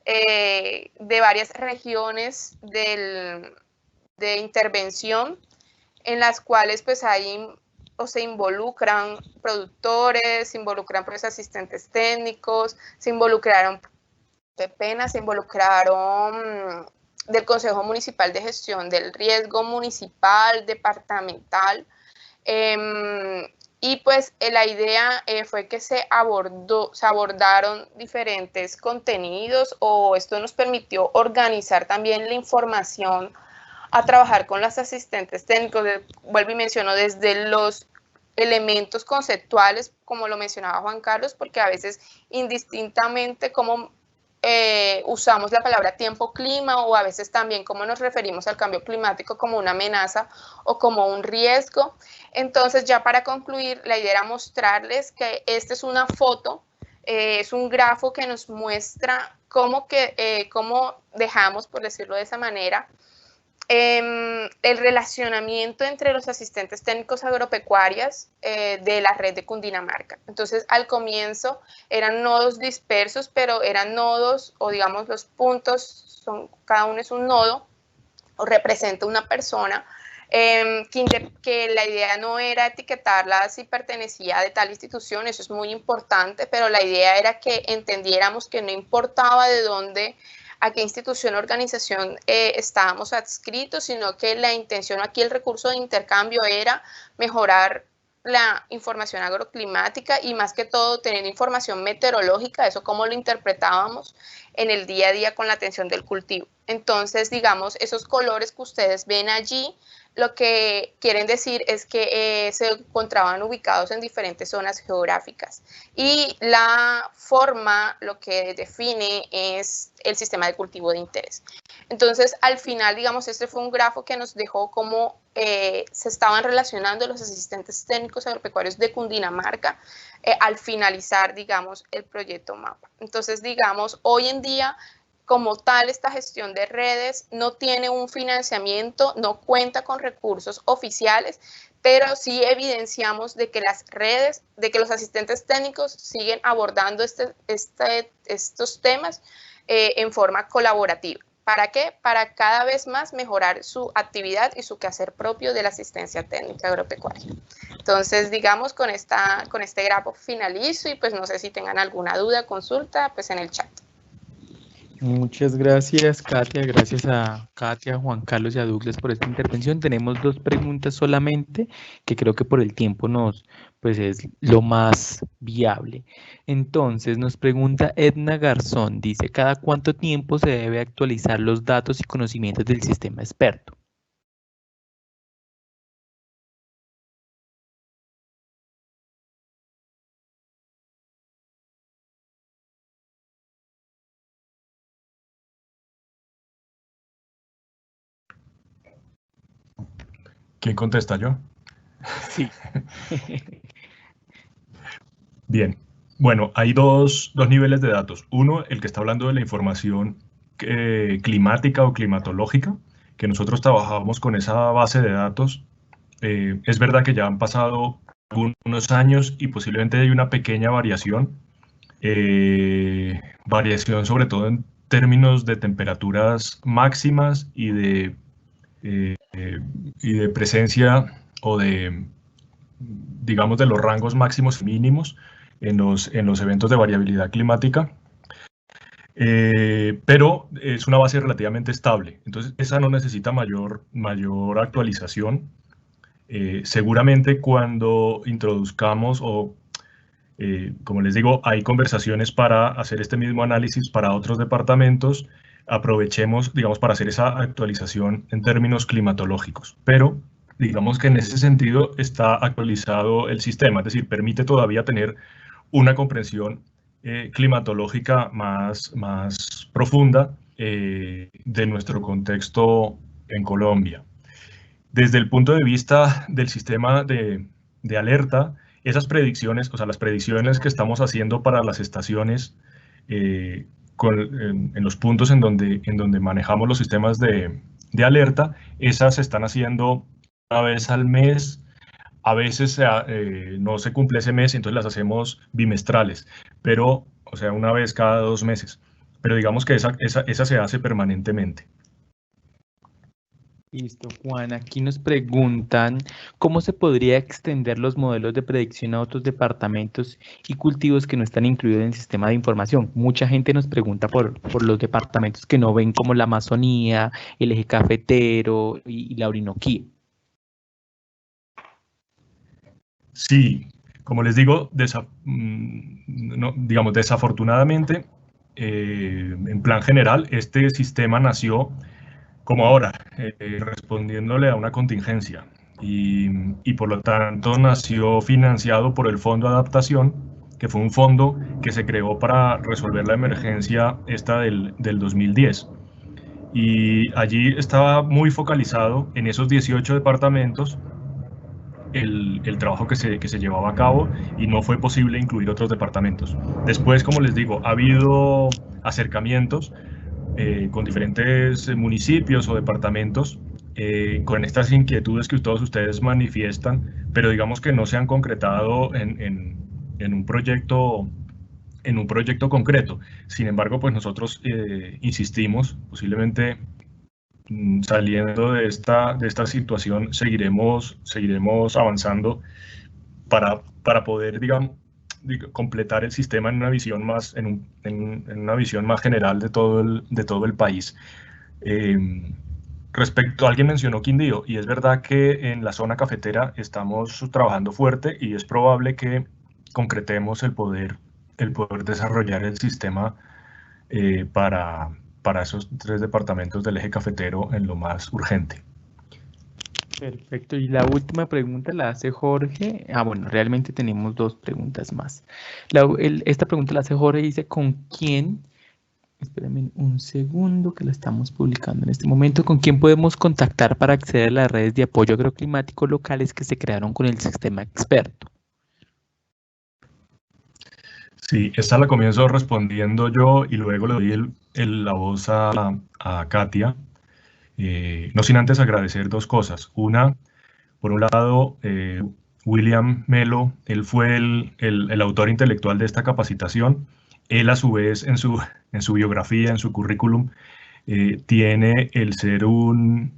de varias regiones de intervención en las cuales pues hay o se involucran productores, se involucran pues asistentes técnicos, se involucraron PEPENA, se involucraron del Consejo Municipal de Gestión del Riesgo Municipal, departamental, y pues la idea fue que se abordaron diferentes contenidos, o esto nos permitió organizar también la información a trabajar con los asistentes técnicos. Vuelvo y menciono, desde los elementos conceptuales, como lo mencionaba Juan Carlos, porque a veces indistintamente como usamos la palabra tiempo-clima o a veces también cómo nos referimos al cambio climático como una amenaza o como un riesgo. Entonces, ya para concluir, la idea era mostrarles que esta es una foto, es un grafo que nos muestra cómo dejamos, por decirlo de esa manera, el relacionamiento entre los asistentes técnicos agropecuarios de la red de Cundinamarca. Entonces, al comienzo eran nodos dispersos, pero eran nodos, o digamos los puntos, cada uno es un nodo, o representa una persona, que la idea no era etiquetarla si pertenecía de tal institución, eso es muy importante, pero la idea era que entendiéramos que no importaba de dónde, a qué institución o organización estábamos adscritos, sino que la intención aquí, el recurso de intercambio era mejorar la información agroclimática y más que todo tener información meteorológica, eso cómo lo interpretábamos en el día a día con la atención del cultivo. Entonces, digamos, esos colores que ustedes ven allí, lo que quieren decir es que se encontraban ubicados en diferentes zonas geográficas y la forma lo que define es el sistema de cultivo de interés. Entonces, al final, digamos, este fue un grafo que nos dejó cómo se estaban relacionando los asistentes técnicos agropecuarios de Cundinamarca al finalizar, digamos, el proyecto MAPA. Entonces, digamos, hoy en día, como tal, esta gestión de redes no tiene un financiamiento, no cuenta con recursos oficiales, pero sí evidenciamos de que las redes, de que los asistentes técnicos siguen abordando estos temas en forma colaborativa. ¿Para qué? Para cada vez más mejorar su actividad y su quehacer propio de la asistencia técnica agropecuaria. Entonces, digamos, con este grafo finalizo y pues no sé si tengan alguna duda, consulta, pues en el chat. Muchas gracias, Katia. Gracias a Katia, Juan Carlos y a Douglas por esta intervención. Tenemos 2 preguntas solamente, que creo que por el tiempo pues es lo más viable. Entonces, nos pregunta Edna Garzón, dice, ¿cada cuánto tiempo se debe actualizar los datos y conocimientos del sistema experto? ¿Quién contesta? ¿Yo? Sí. Bien. Bueno, hay dos niveles de datos. Uno, el que está hablando de la información climática o climatológica, que nosotros trabajamos con esa base de datos. Es verdad que ya han pasado algunos años y posiblemente hay una pequeña variación. Variación sobre todo en términos de temperaturas máximas y de presencia o de, digamos, de los rangos máximos y mínimos en los eventos de variabilidad climática, pero es una base relativamente estable, entonces esa no necesita mayor actualización. Seguramente cuando introduzcamos como les digo, hay conversaciones para hacer este mismo análisis para otros departamentos, aprovechemos, digamos, para hacer esa actualización en términos climatológicos, pero digamos que en ese sentido está actualizado el sistema, es decir, permite todavía tener una comprensión climatológica más profunda de nuestro contexto en Colombia. Desde el punto de vista del sistema de alerta, esas predicciones, o sea, las predicciones que estamos haciendo para las estaciones en los puntos en donde manejamos los sistemas de alerta, esas se están haciendo una vez al mes. A veces no se cumple ese mes, entonces las hacemos bimestrales, pero, o sea, una vez cada 2 meses. Pero digamos que esa se hace permanentemente. Listo, Juan. Aquí nos preguntan cómo se podría extender los modelos de predicción a otros departamentos y cultivos que no están incluidos en el sistema de información. Mucha gente nos pregunta por los departamentos que no ven, como la Amazonía, el eje cafetero y la Orinoquía. Sí, como les digo, digamos, desafortunadamente, en plan general, este sistema nació como ahora, respondiéndole a una contingencia. y por lo tanto nació financiado por el Fondo de Adaptación, que fue un fondo que se creó para resolver la emergencia esta del 2010. Y allí estaba muy focalizado en esos 18 departamentos el trabajo que se llevaba a cabo, y no fue posible incluir otros departamentos. Después, como les digo, ha habido acercamientos con diferentes municipios o departamentos con estas inquietudes que todos ustedes manifiestan, pero digamos que no se han concretado en un proyecto concreto. Sin embargo, pues nosotros insistimos, posiblemente saliendo de esta situación seguiremos avanzando para poder, digamos, completar el sistema en una visión más, en una visión más general de todo el país. Respecto, alguien mencionó Quindío, y es verdad que en la zona cafetera estamos trabajando fuerte y es probable que concretemos el poder desarrollar el sistema para esos 3 departamentos del eje cafetero en lo más urgente. Perfecto, y la última pregunta la hace Jorge. Bueno, realmente tenemos 2 preguntas más. Esta pregunta la hace Jorge y dice, ¿con quién? Espérenme un segundo que la estamos publicando en este momento. ¿Con quién podemos contactar para acceder a las redes de apoyo agroclimático locales que se crearon con el sistema experto? Sí, esta la comienzo respondiendo yo y luego le doy la voz a Katia. No sin antes agradecer 2 cosas. Una, por un lado, William Melo, él fue el autor intelectual de esta capacitación. Él, a su vez, en su biografía, en su currículum, tiene el ser un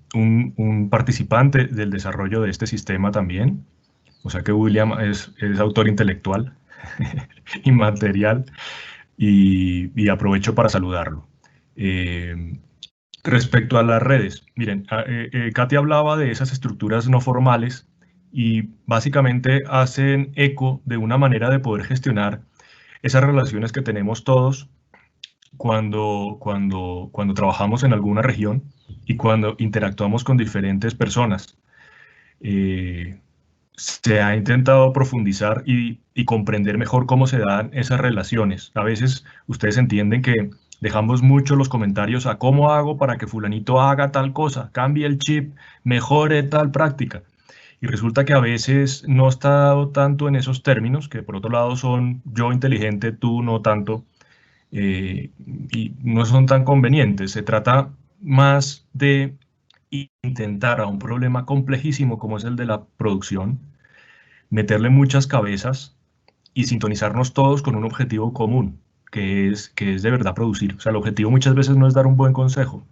participante del desarrollo de este sistema también. O sea que William es autor intelectual inmaterial, y aprovecho para saludarlo. Respecto a las redes, miren, Katia hablaba de esas estructuras no formales y básicamente hacen eco de una manera de poder gestionar esas relaciones que tenemos todos cuando trabajamos en alguna región y cuando interactuamos con diferentes personas. Se ha intentado profundizar y comprender mejor cómo se dan esas relaciones. A veces ustedes entienden que dejamos mucho los comentarios a cómo hago para que fulanito haga tal cosa, cambie el chip, mejore tal práctica. Y resulta que a veces no está dado tanto en esos términos, que por otro lado son yo inteligente, tú no tanto, y no son tan convenientes. Se trata más de intentar a un problema complejísimo como es el de la producción, meterle muchas cabezas y sintonizarnos todos con un objetivo común, que es de verdad producir. O sea, el objetivo muchas veces no es dar un buen consejo,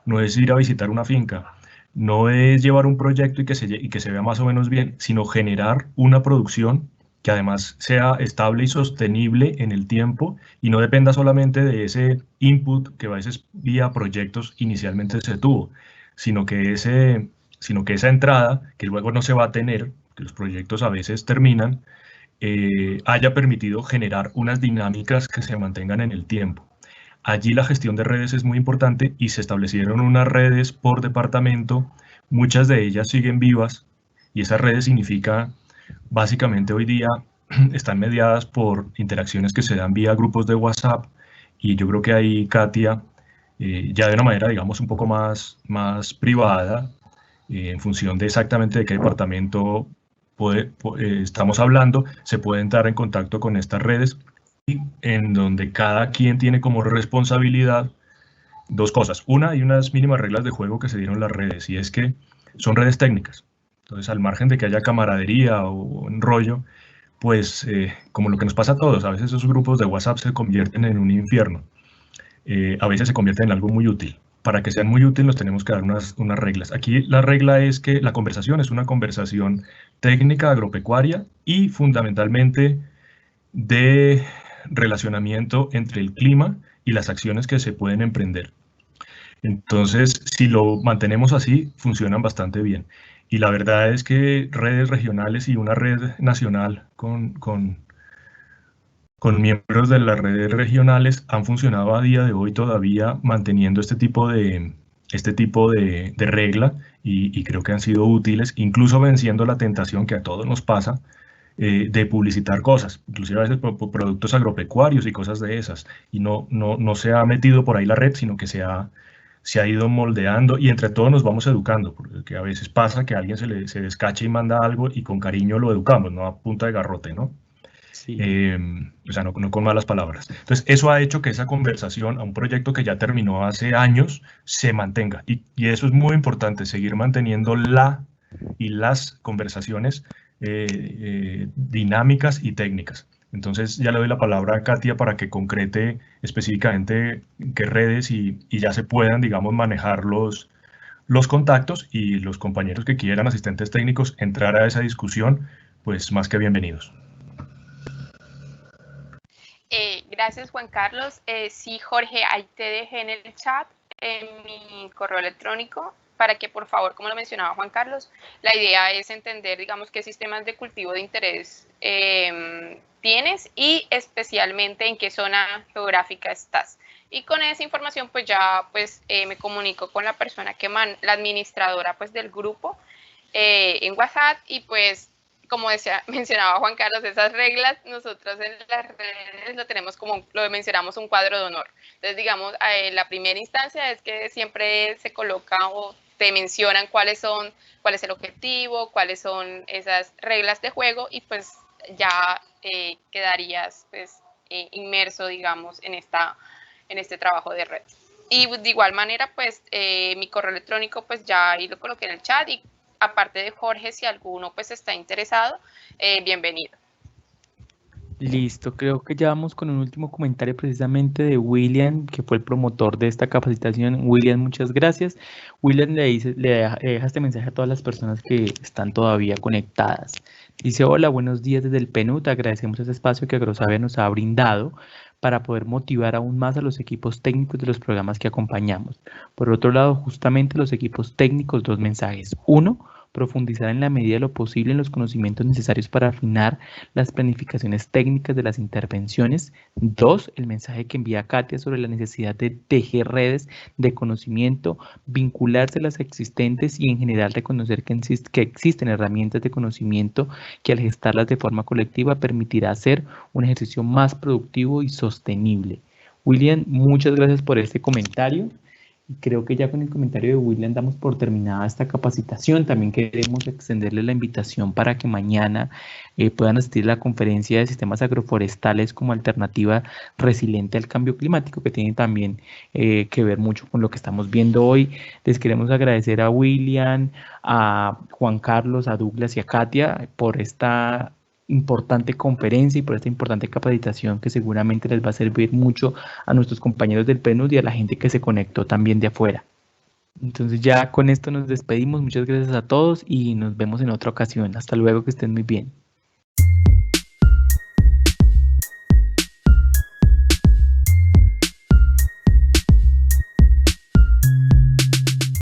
no es ir a visitar una finca, no es llevar un proyecto y que se vea más o menos bien, sino generar una producción que además sea estable y sostenible en el tiempo y no dependa solamente de ese input que a veces vía proyectos inicialmente se tuvo, sino que esa entrada, que luego no se va a tener, que los proyectos a veces terminan, haya permitido generar unas dinámicas que se mantengan en el tiempo. Allí la gestión de redes es muy importante y se establecieron unas redes por departamento, muchas de ellas siguen vivas y esas redes significa, básicamente hoy día, están mediadas por interacciones que se dan vía grupos de WhatsApp, y yo creo que ahí Katia, ya de una manera, digamos, un poco más privada, en función de exactamente de qué departamento estamos hablando, se puede entrar en contacto con estas redes, en donde cada quien tiene como responsabilidad 2 cosas. Una, hay unas mínimas reglas de juego que se dieron las redes, y es que son redes técnicas. Entonces, al margen de que haya camaradería o enrollo, pues como lo que nos pasa a todos, a veces esos grupos de WhatsApp se convierten en un infierno. A veces se convierten en algo muy útil. Para que sean muy útiles nos tenemos que dar unas reglas. Aquí la regla es que la conversación es una conversación técnica, agropecuaria y fundamentalmente de relacionamiento entre el clima y las acciones que se pueden emprender. Entonces, si lo mantenemos así, funcionan bastante bien. Y la verdad es que redes regionales y una red nacional con miembros de las redes regionales han funcionado a día de hoy todavía, manteniendo este tipo de este tipo de regla y creo que han sido útiles, incluso venciendo la tentación que a todos nos pasa de publicitar cosas, inclusive a veces por productos agropecuarios y cosas de esas, y no se ha metido por ahí la red, sino que se ha ido moldeando y entre todos nos vamos educando, porque a veces pasa que a alguien se descacha y manda algo y con cariño lo educamos, no a punta de garrote, ¿no? Sí. O sea, no con malas palabras. Entonces, eso ha hecho que esa conversación a un proyecto que ya terminó hace años se mantenga. Y eso es muy importante, seguir manteniendo las conversaciones dinámicas y técnicas. Entonces, ya le doy la palabra a Katia para que concrete específicamente qué redes y ya se puedan, digamos, manejar los contactos y los compañeros que quieran, asistentes técnicos, entrar a esa discusión, pues más que bienvenidos. Gracias, Juan Carlos. Sí, Jorge, ahí te dejé en el chat mi correo electrónico para que, por favor, como lo mencionaba Juan Carlos, la idea es entender, digamos, qué sistemas de cultivo de interés tienes y especialmente en qué zona geográfica estás. Y con esa información, pues ya pues, me comunico con la persona la administradora pues, del grupo en WhatsApp y pues como mencionaba Juan Carlos, esas reglas nosotros en las redes lo tenemos como, lo mencionamos, un cuadro de honor. Entonces, digamos, la primera instancia es que siempre se coloca o te mencionan cuál es el objetivo, cuáles son esas reglas de juego y pues ya quedarías pues inmerso, digamos, en este trabajo de red. Y de igual manera, pues mi correo electrónico pues ya ahí lo coloqué en el chat y aparte de Jorge, si alguno pues está interesado, bienvenido. Listo, creo que ya vamos con un último comentario precisamente de William, que fue el promotor de esta capacitación. William, muchas gracias. William le deja este mensaje a todas las personas que están todavía conectadas. Dice, hola, buenos días desde el PNUD, te agradecemos este espacio que Agrosavia nos ha brindado para poder motivar aún más a los equipos técnicos de los programas que acompañamos. Por otro lado, justamente los equipos técnicos, dos mensajes. Uno, profundizar en la medida de lo posible en los conocimientos necesarios para afinar las planificaciones técnicas de las intervenciones. 2, el mensaje que envía Katia sobre la necesidad de tejer redes de conocimiento, vincularse a las existentes y en general reconocer que existen herramientas de conocimiento que al gestarlas de forma colectiva permitirá hacer un ejercicio más productivo y sostenible. William, muchas gracias por este comentario. Y creo que ya con el comentario de William damos por terminada esta capacitación. También queremos extenderle la invitación para que mañana puedan asistir a la conferencia de sistemas agroforestales como alternativa resiliente al cambio climático, que tiene también que ver mucho con lo que estamos viendo hoy. Les queremos agradecer a William, a Juan Carlos, a Douglas y a Katia por esta importante conferencia y por esta importante capacitación que seguramente les va a servir mucho a nuestros compañeros del PNUD y a la gente que se conectó también de afuera. Entonces ya con esto nos despedimos. Muchas gracias a todos y nos vemos en otra ocasión. Hasta luego, que estén muy bien.